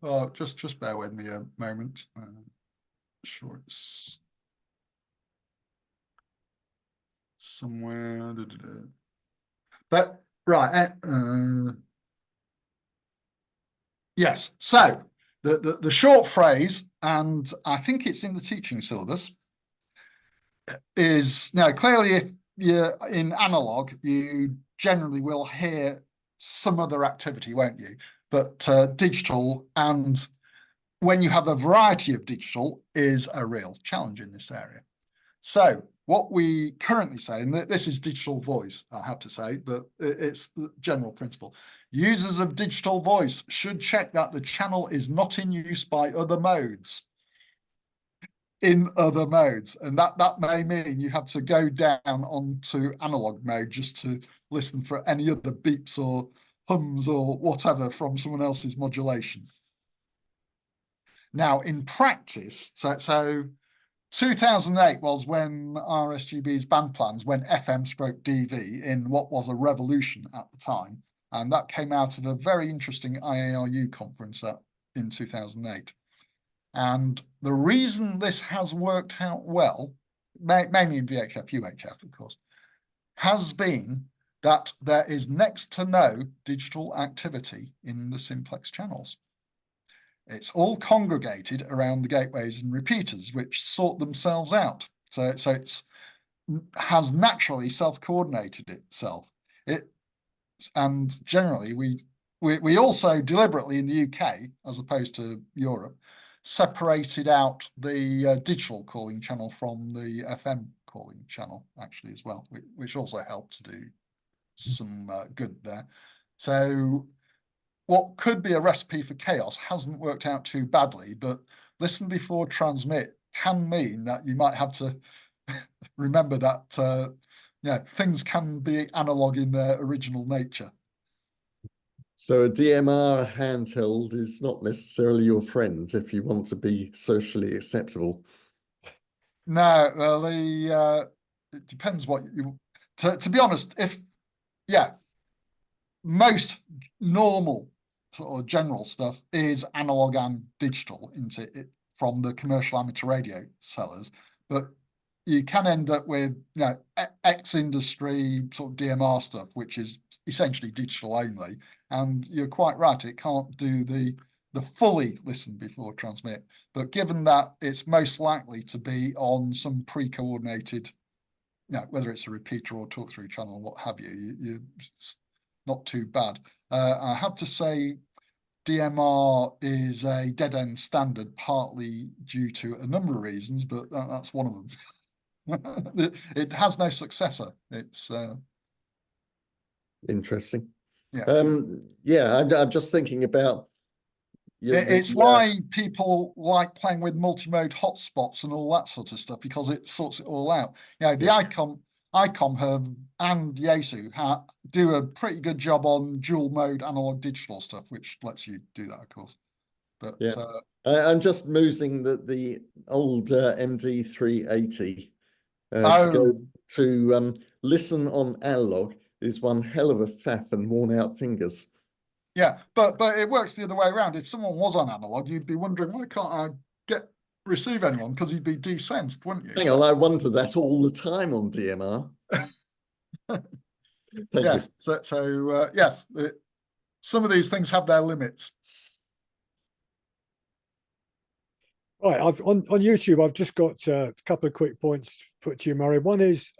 Oh, just bear with me a moment. Sure, it's somewhere. But right. Yes. So the short phrase, and I think it's in the teaching syllabus, is now clearly if you're in analog, you generally will hear some other activity, won't you? But digital, and when you have a variety of digital, is a real challenge in this area. So what we currently say, and this is digital voice, I have to say, but it's the general principle. Users of digital voice should check that the channel is not in use by other modes. In other modes, and that may mean you have to go down onto analog mode just to listen for any other beeps or hums or whatever from someone else's modulation. Now, in practice, so 2008 was when RSGB's band plans went FM/DV in what was a revolution at the time, and that came out of a very interesting IARU conference in 2008. And the reason this has worked out well, mainly in VHF, UHF, of course, has been that there is next to no digital activity in the simplex channels. It's all congregated around the gateways and repeaters, which sort themselves out. So it's has naturally self-coordinated itself. And generally we also deliberately in the UK, as opposed to Europe, separated out the digital calling channel from the FM calling channel actually as well, which also helped to do some good there. So what could be a recipe for chaos hasn't worked out too badly, but listen before transmit can mean that you might have to remember that things can be analog in their original nature. So a DMR handheld is not necessarily your friend if you want to be socially acceptable. No, well, it depends what you. To be honest, most normal sort of general stuff is analog and digital into it from the commercial amateur radio sellers, but you can end up with ex-industry sort of DMR stuff, which is essentially digital only. And you're quite right, it can't do the fully listen before transmit. But given that it's most likely to be on some pre-coordinated, whether it's a repeater or talk-through channel, what have you, you're not too bad. I have to say, DMR is a dead-end standard, partly due to a number of reasons, but that's one of them. It has no successor. It's interesting. Yeah. I'm just thinking about it's why people like playing with multi-mode hotspots and all that sort of stuff, because it sorts it all out. The ICOM have and Yaesu do a pretty good job on dual mode analog digital stuff, which lets you do that, of course. But I'm just musing that the old MD380 to go to listen on analog is one hell of a faff and worn out fingers. Yeah, but it works the other way around. If someone was on analog, you'd be wondering, why can't I receive anyone? Because you'd be desensed, wouldn't you? Hang on, I wonder that all the time on DMR. Yes, so yes, some of these things have their limits. Right, on YouTube, I've just got a couple of quick points to put to you, Murray. One is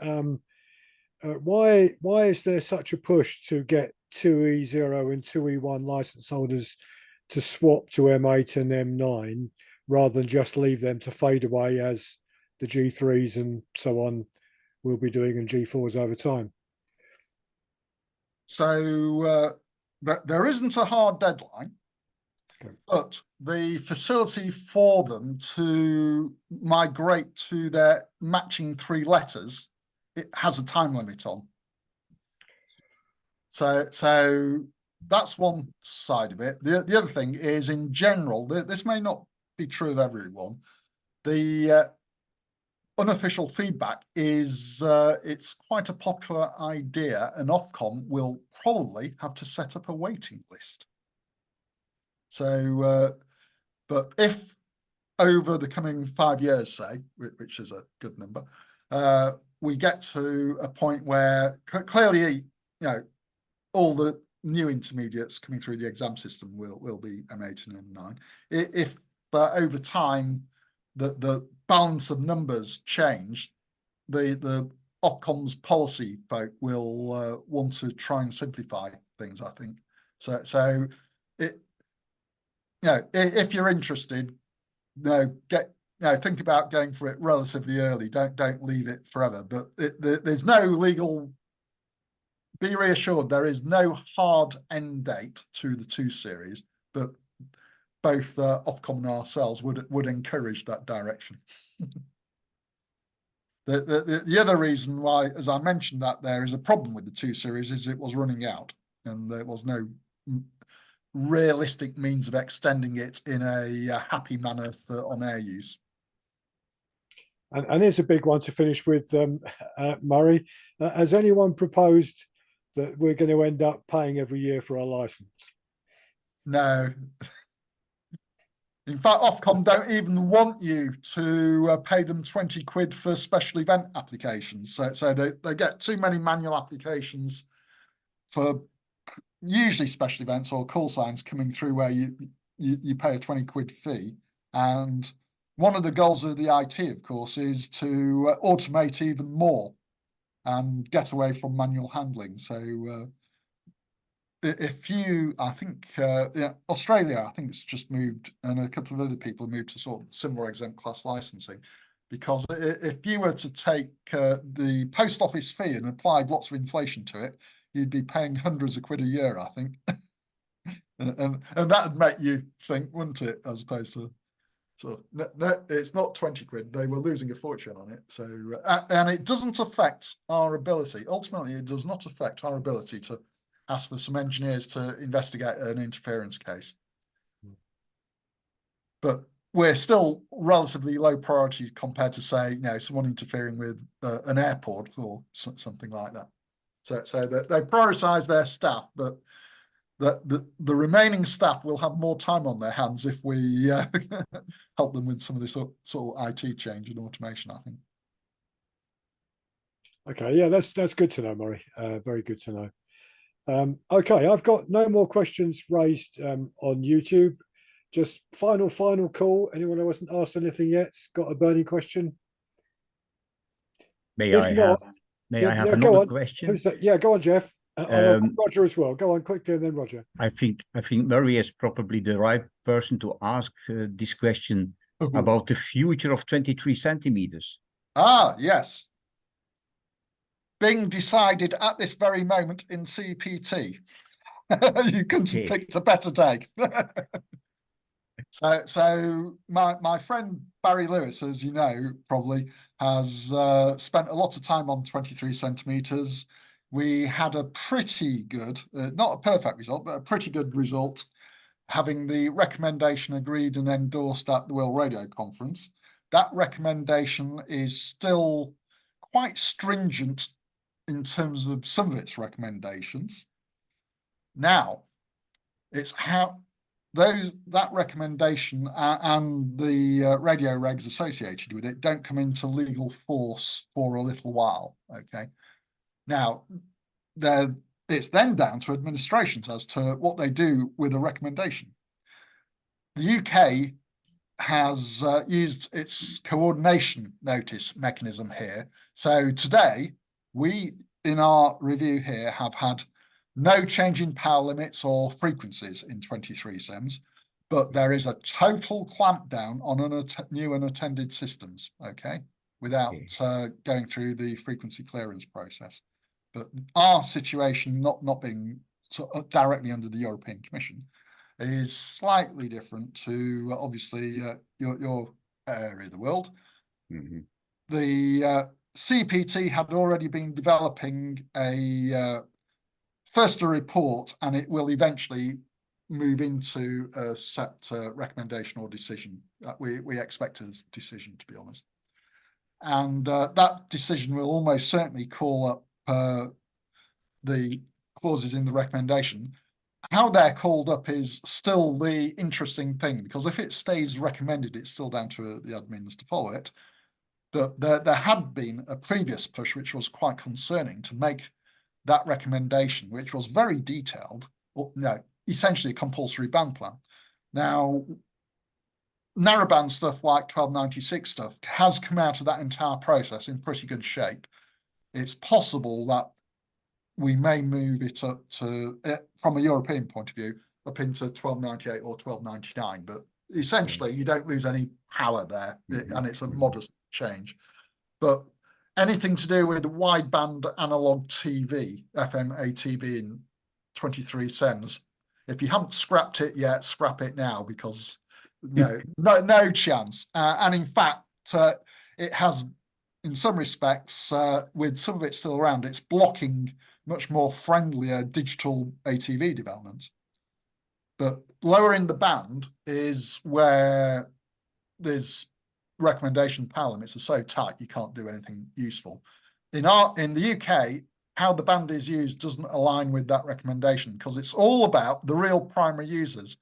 why is there such a push to get 2E0 and 2E1 license holders to swap to M8 and M9 rather than just leave them to fade away as the G3s and so on will be doing and G4s over time? So there isn't a hard deadline. Okay. But the facility for them to migrate to their matching 3 letters, it has a time limit on. So that's one side of it. The other thing is, in general, this may not be true of everyone. The unofficial feedback is it's quite a popular idea, and Ofcom will probably have to set up a waiting list. So, but if over the coming 5 years, say, which is a good number, we get to a point where clearly, all the new intermediates coming through the exam system will be M8 and M9. If over time the balance of numbers change, the Ofcom's policy folk will want to try and simplify things, I think. So if you're interested, think about going for it relatively early. Don't leave it forever. But there's no legal. Be reassured, there is no hard end date to the 2 series, but both Ofcom and ourselves would encourage that direction. The other reason why, as I mentioned, that there is a problem with the 2 series is it was running out, and there was no realistic means of extending it in a happy manner for on-air use. And here's a big one to finish with, Murray. Has anyone proposed that we're going to end up paying every year for our license? No. In fact, Ofcom don't even want you to pay them 20 quid for special event applications. So they get too many manual applications for usually special events or call signs coming through where you pay a 20 quid fee. And one of the goals of the IT, of course, is to automate even more and get away from manual handling. So I think Australia, I think it's just moved, and a couple of other people moved to sort of similar exempt class licensing, because if you were to take the post office fee and applied lots of inflation to it, you'd be paying hundreds of quid a year, I think. and that would make you think, wouldn't it, as opposed to, so no, it's not 20 quid. They were losing a fortune on it. So, and it doesn't affect our ability. Ultimately, it does not affect our ability to ask for some engineers to investigate an interference case. But we're still relatively low priority compared to, say, someone interfering with an airport or something like that. So they prioritise their staff, but the remaining staff will have more time on their hands if we help them with some of this sort of IT change and automation, I think. Okay, yeah, that's good to know, Murray. Very good to know. Okay, I've got no more questions raised on YouTube. Just final call. Anyone who hasn't asked anything yet got a burning question? May I have another question? Who's that? Yeah, go on, Jeff. Roger as well. Go on quickly, and then Roger. I think Murray is probably the right person to ask this question about the future of 23 centimeters. Ah, yes. Being decided at this very moment in CPT. You couldn't have picked a better day. So my friend Barry Lewis, as you know, probably has spent a lot of time on 23 centimeters. We had a pretty good, not a perfect result, but a pretty good result, having the recommendation agreed and endorsed at the World Radio Conference. That recommendation is still quite stringent in terms of some of its recommendations. Now, it's how that recommendation and the radio regs associated with it don't come into legal force for a little while. Okay. Now, it's then down to administrations as to what they do with a recommendation. The UK has used its coordination notice mechanism here. So today, we, in our review here, have had no change in power limits or frequencies in 23 SEMs, but there is a total clampdown on new unattended systems, okay, without going through the frequency clearance process. But our situation, not being directly under the European Commission, is slightly different to obviously your area of the world. Mm-hmm. The CPT had already been developing first a report, and it will eventually move into a set recommendation or decision. We expect a decision, to be honest. And that decision will almost certainly call up the clauses in the recommendation. How they're called up is still the interesting thing, because if it stays recommended, it's still down to the admins to follow it. But there had been a previous push, which was quite concerning, to make that recommendation, which was very detailed, essentially a compulsory band plan. Now, narrowband stuff like 1296 stuff has come out of that entire process in pretty good shape. It's possible that we may move it up to, from a European point of view, up into 1298 or 1299, but essentially you don't lose any power there, and it's a modest change. But anything to do with wideband analog TV, FM ATV in 23 cents, if you haven't scrapped it yet, scrap it now, because no chance. And in fact, it has, in some respects, with some of it still around, it's blocking much more friendlier digital ATV development. But lowering the band is where there's recommendation power limits are so tight you can't do anything useful. In the UK, how the band is used doesn't align with that recommendation, because it's all about the real primary users.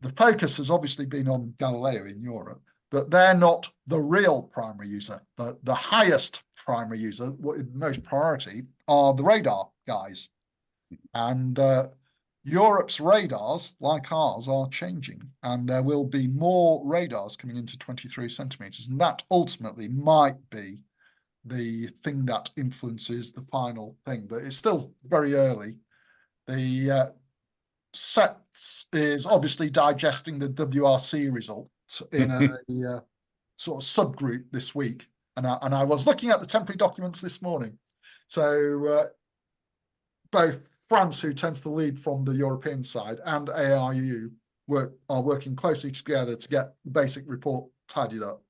The focus has obviously been on Galileo in Europe, but they're not the real primary user. The highest primary user, with most priority, are the radar guys. And Europe's radars, like ours, are changing, and there will be more radars coming into 23 centimeters, and that ultimately might be the thing that influences the final thing, but it's still very early. The SETS is obviously digesting the WRC result in a sort of subgroup this week, and I was looking at the temporary documents this morning. So both France, who tends to lead from the European side, and AIU are working closely together to get the basic report tidied up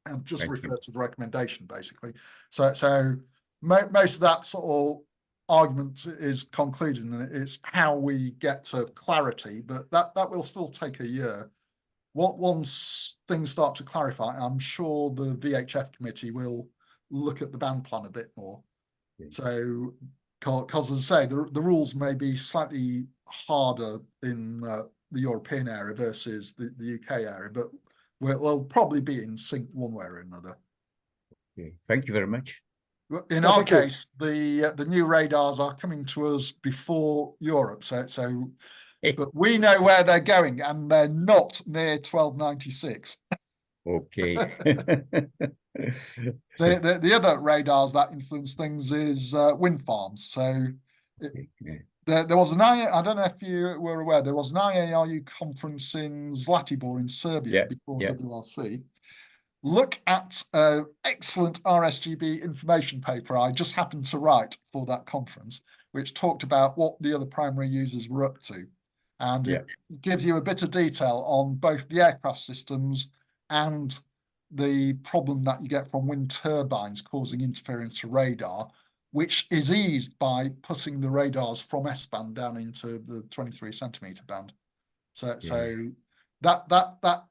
and just refer to the recommendation, basically. So most of that sort of argument is concluded, and it's how we get to clarity, but that will still take a year. Once things start to clarify, I'm sure the VHF committee will look at the band plan a bit more. So, because as I say, the rules may be slightly harder in the European area versus the UK area, but we'll probably be in sync one way or another. Okay, thank you very much. In our case, the new radars are coming to us before Europe, but we know where they're going, and they're not near 1296. Okay. The other radars that influence things is wind farms. So there was I don't know if you were aware, there was an IARU conference in Zlatibor in Serbia before WRC. Look at an excellent RSGB information paper I just happened to write for that conference, which talked about what the other primary users were up to. And it gives you a bit of detail on both the aircraft systems and the problem that you get from wind turbines causing interference to radar, which is eased by putting the radars from S-band down into the 23 centimeter band. So that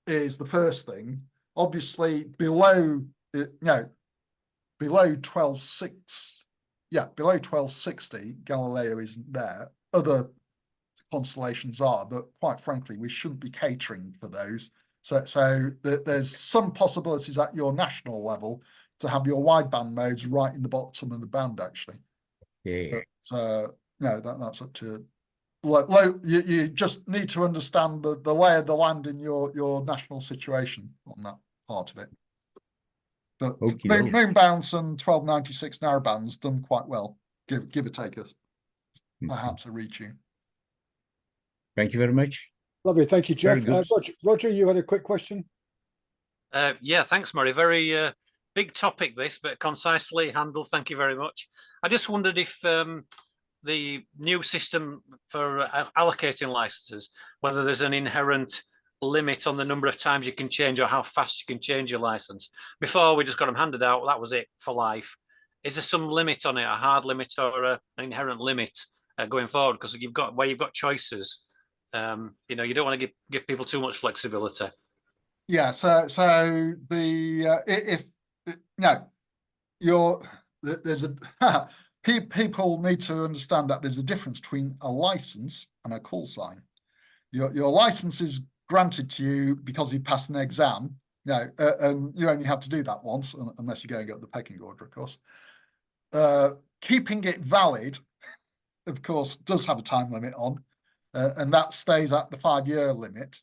is the first thing. Obviously, below 1260, Galileo isn't there. Other constellations are, but quite frankly, we shouldn't be catering for those. So there's some possibilities at your national level to have your wideband modes right in the bottom of the band, actually. But that's up to you just need to understand the lay of the land in your national situation on that part of it. But moon bounce and 1296 narrowbands done quite well, give or take perhaps a retune. Thank you very much. Lovely, thank you, Jeff. Roger, you had a quick question? Yeah, thanks, Murray. Very big topic this, but concisely handled. Thank you very much. I just wondered if the new system for allocating licenses, whether there's an inherent limit on the number of times you can change or how fast you can change your license. Before, we just got them handed out, that was it for life. Is there some limit on it, a hard limit or an inherent limit going forward? Because you've got choices. You don't want to give people too much flexibility. Yeah, so the if no, there's a people need to understand that there's a difference between a license and a call sign. Your license is granted to you because you passed an exam. No, and you only have to do that once, unless you're going to get the pecking order, of course. Keeping it valid, of course, does have a time limit on, and that stays at the 5-year limit.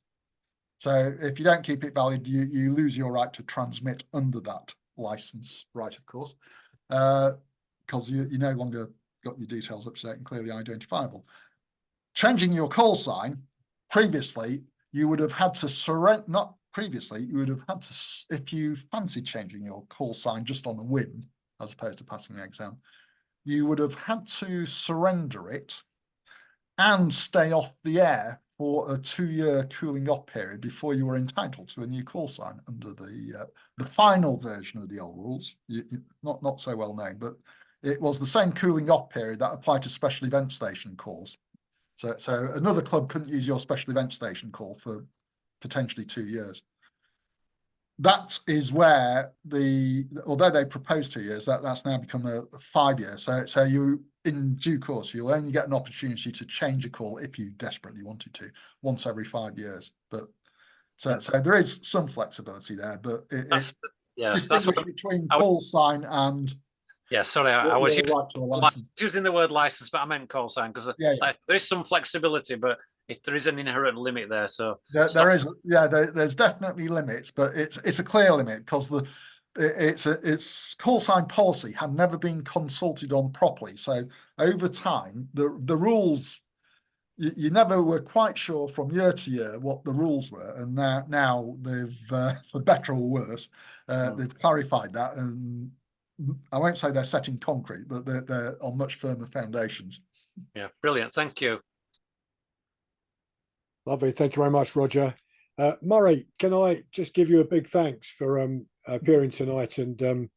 So if you don't keep it valid, you lose your right to transmit under that license right, of course, because you no longer got your details up to date and clearly identifiable. Changing your call sign, previously, you would have had to surrender, not previously, you would have had to, if you fancied changing your call sign just on a whim, as opposed to passing an exam, you would have had to surrender it and stay off the air for a 2-year cooling off period before you were entitled to a new call sign under the final version of the old rules. Not so well known, but it was the same cooling off period that applied to special event station calls. So another club couldn't use your special event station call for potentially 2 years. That is where although they proposed 2 years, that's now become a 5 year. So you, in due course, you'll only get an opportunity to change a call if you desperately wanted to, once every 5 years. But so there is some flexibility there, but it's distinguished between call sign and. Yeah, sorry, I was using the word license, but I meant call sign because there is some flexibility, but there is an inherent limit there. So there's definitely limits, but it's a clear limit because its call sign policy had never been consulted on properly. So over time, the rules, you never were quite sure from year to year what the rules were, and now they've, for better or worse, they've clarified that, and I won't say they're set in concrete, but they're on much firmer foundations. Yeah, brilliant. Thank you. Lovely. Thank you very much, Roger. Murray, can I just give you a big thanks for appearing tonight and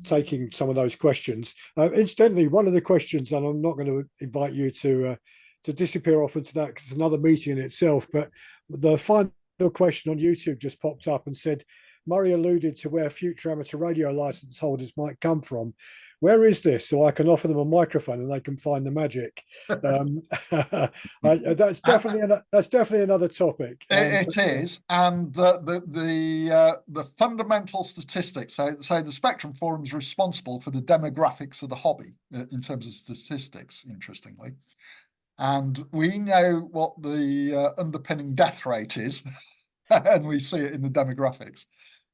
taking some of those questions. Incidentally, one of the questions, and I'm not going to invite you to disappear off into that because it's another meeting in itself, but the final question on YouTube just popped up and said, Murray alluded to where future amateur radio license holders might come from. Where is this, so I can offer them a microphone and they can find the magic? That's definitely another topic. It is, and the fundamental statistics. So the Spectrum Forum is responsible for the demographics of the hobby in terms of statistics. Interestingly, and we know what the underpinning death rate is, and we see it in the demographics.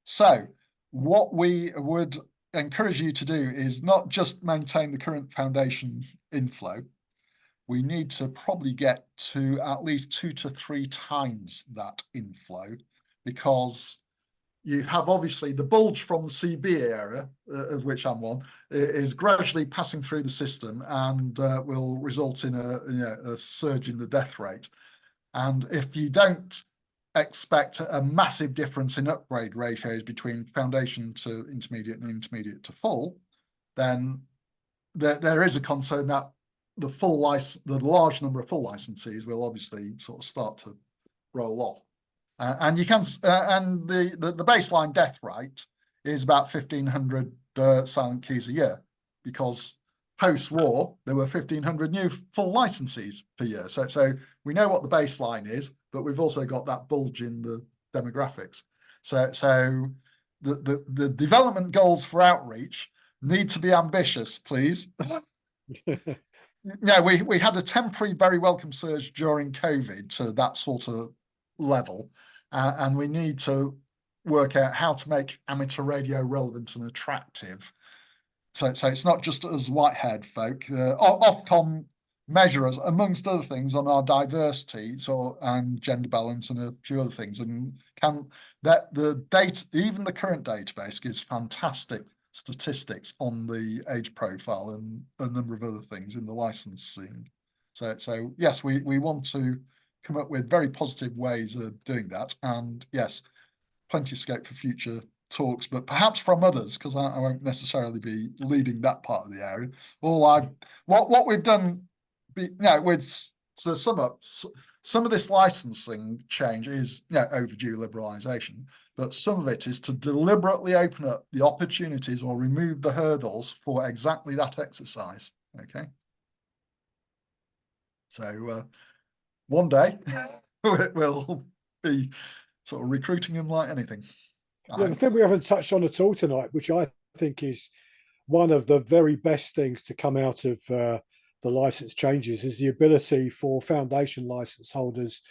So what we would encourage you to do is not just maintain the current foundation inflow. We need to probably get to at least 2 to 3 times that inflow, because you have obviously the bulge from the CB era, of which I'm one, is gradually passing through the system and will result in a surge in the death rate. And if you don't expect a massive difference in upgrade ratios between foundation to intermediate and intermediate to full, then there is a concern that the large number of full licensees will obviously sort of start to roll off. And you can, and the baseline death rate is about 1,500 silent keys a year, because post-war there were 1,500 new full licensees per year. So we know what the baseline is, but we've also got that bulge in the demographics. So the development goals for outreach need to be ambitious, please. Yeah, we had a temporary, very welcome surge during COVID to that sort of level, and we need to work out how to make amateur radio relevant and attractive. So it's not just us white-haired folk. Ofcom measure us, amongst other things, on our diversity and gender balance and a few other things. And the data, even the current database, gives fantastic statistics on the age profile and a number of other things in the licensing. So yes, we want to come up with very positive ways of doing that. And yes, plenty of scope for future talks, but perhaps from others, because I won't necessarily be leading that part of the area. What we've done with So some of this licensing change is overdue liberalisation, but some of it is to deliberately open up the opportunities or remove the hurdles for exactly that exercise. Okay. So one day we'll be sort of recruiting them like anything. Yeah, the thing we haven't touched on at all tonight, which I think is one of the very best things to come out of the license changes, is the ability for foundation license holders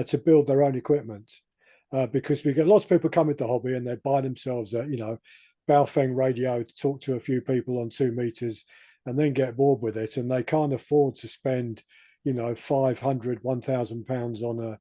to build their own equipment. Because we get lots of people come into the hobby and they buy themselves a, Baofeng radio to talk to a few people on 2 meters and then get bored with it. And they can't afford to spend, 500, 1,000 pounds on a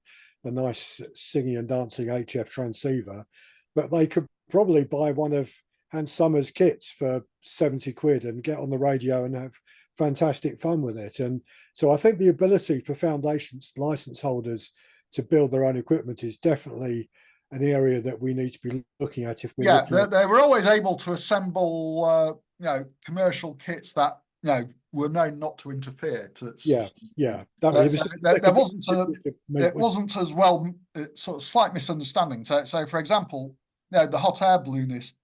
nice singing and dancing HF transceiver. But they could probably buy one of Hans Sommer's kits for 70 quid and get on the radio and have fantastic fun with it. And so I think the ability for foundations license holders to build their own equipment is definitely an area that we need to be looking at. If we they were always able to assemble commercial kits that were known not to interfere. There wasn't as well, sort of slight misunderstanding. So for example, the hot air balloonist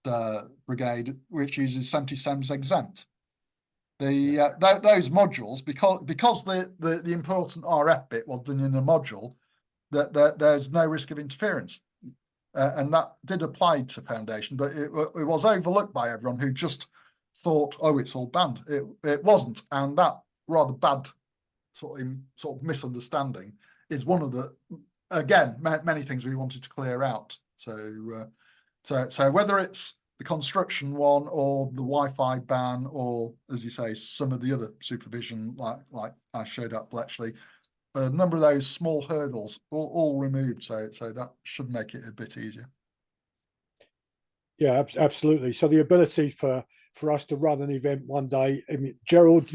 brigade, which uses 77s exempt, those modules, because the important RF bit was done in a module, that there's no risk of interference, and that did apply to foundation, but it was overlooked by everyone who just thought, oh, it's all banned. It wasn't, and that rather bad sort of misunderstanding is one of the, again, many things we wanted to clear out. So whether it's the construction one or the Wi-Fi ban, or as you say, some of the other supervision, like I showed up Bletchley, a number of those small hurdles all removed. So that should make it a bit easier. Yeah, absolutely. So the ability for us to run an event one day, I mean, Gerald,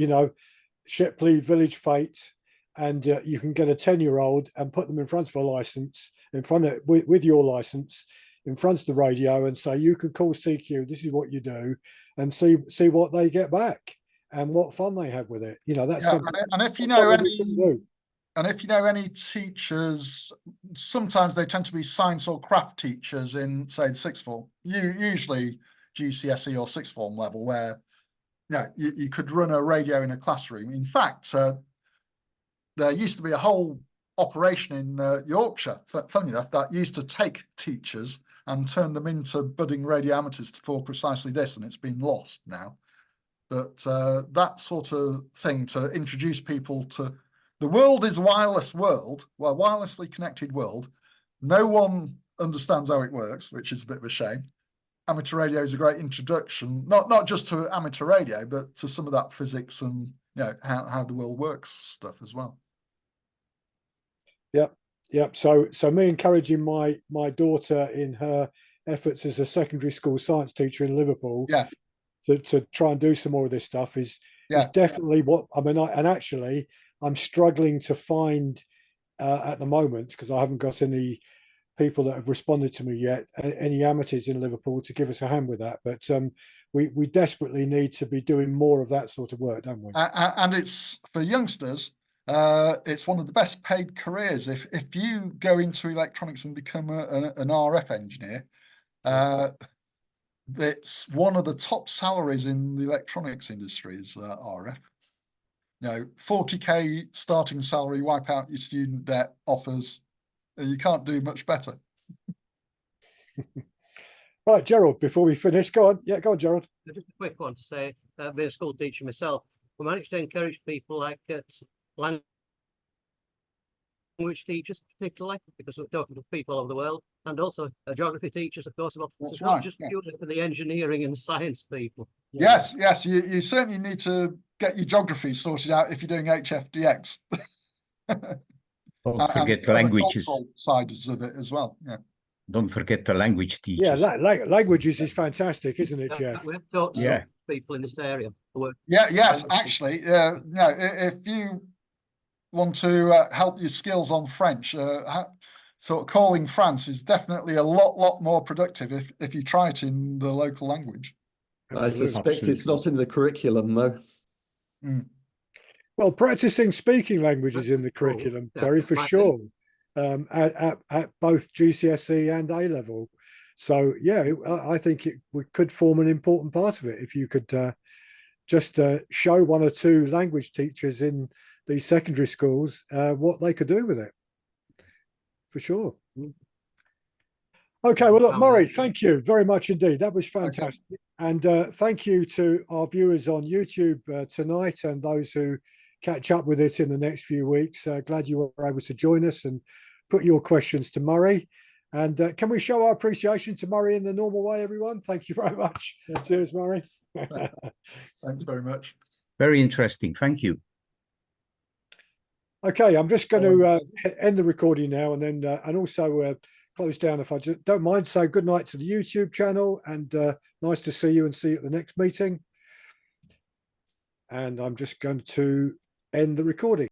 Shipley Village Fete, and you can get a 10-year-old and put them in front of a license, with your license, in front of the radio, and say, you can call CQ, this is what you do, and see what they get back and what fun they have with it. That's something. And if you know any teachers, sometimes they tend to be science or craft teachers in, say, the sixth form, usually GCSE or sixth form level, where you could run a radio in a classroom. In fact, there used to be a whole operation in Yorkshire, funny enough, that used to take teachers and turn them into budding radio amateurs for precisely this, and it's been lost now. But that sort of thing, to introduce people to the world is a wireless world, well, wirelessly connected world. No one understands how it works, which is a bit of a shame. Amateur radio is a great introduction, not just to amateur radio, but to some of that physics and how the world works stuff as well. Yep. So me encouraging my daughter in her efforts as a secondary school science teacher in Liverpool, to try and do some more of this stuff is definitely what I mean. And actually, I'm struggling to find at the moment, because I haven't got any people that have responded to me yet, any amateurs in Liverpool to give us a hand with that. But we desperately need to be doing more of that sort of work, don't we? And it's for youngsters. It's one of the best paid careers. If you go into electronics and become an RF engineer, it's one of the top salaries in the electronics industry is RF. 40k starting salary, wipe out your student debt offers. You can't do much better. Right, Gerald, before we finish, go on. Yeah, go on, Gerald. Just a quick one to say, being a school teacher myself, we managed to encourage people like language teachers, particularly, because we're talking to people all over the world, and also geography teachers, of course. Well, it's not just purely for the engineering and science people. Yes, you certainly need to get your geography sorted out if you're doing HFDX. Don't forget the languages. Sides of it as well. Yeah. Don't forget the language teachers. Yeah, languages is fantastic, isn't it, Jeff? We have taught some people in this area. Yes, actually, if you want to help your skills on French, sort of calling France is definitely a lot more productive if you try it in the local language. I suspect it's not in the curriculum, though. Well, practicing speaking languages in the Cool. curriculum, Yeah, Terry, for might be. sure, at both GCSE and A level. So yeah, I think we could form an important part of it if you could just show one or two language teachers in these secondary schools what they could do with it, for sure. Okay, well, look, Murray, thank you very much indeed. That was fantastic. And thank you to our viewers on YouTube tonight and those who catch up with it in the next few weeks. Glad you were able to join us and put your questions to Murray. And can we show our appreciation to Murray in the normal way, everyone? Thank you very much. Cheers, Murray. Thanks very much. Very interesting. Thank you. Okay, I'm just going to end the recording now and then and also close down, if I don't mind. So good night to the YouTube channel, and nice to see you and see you at the next meeting. And I'm just going to end the recording.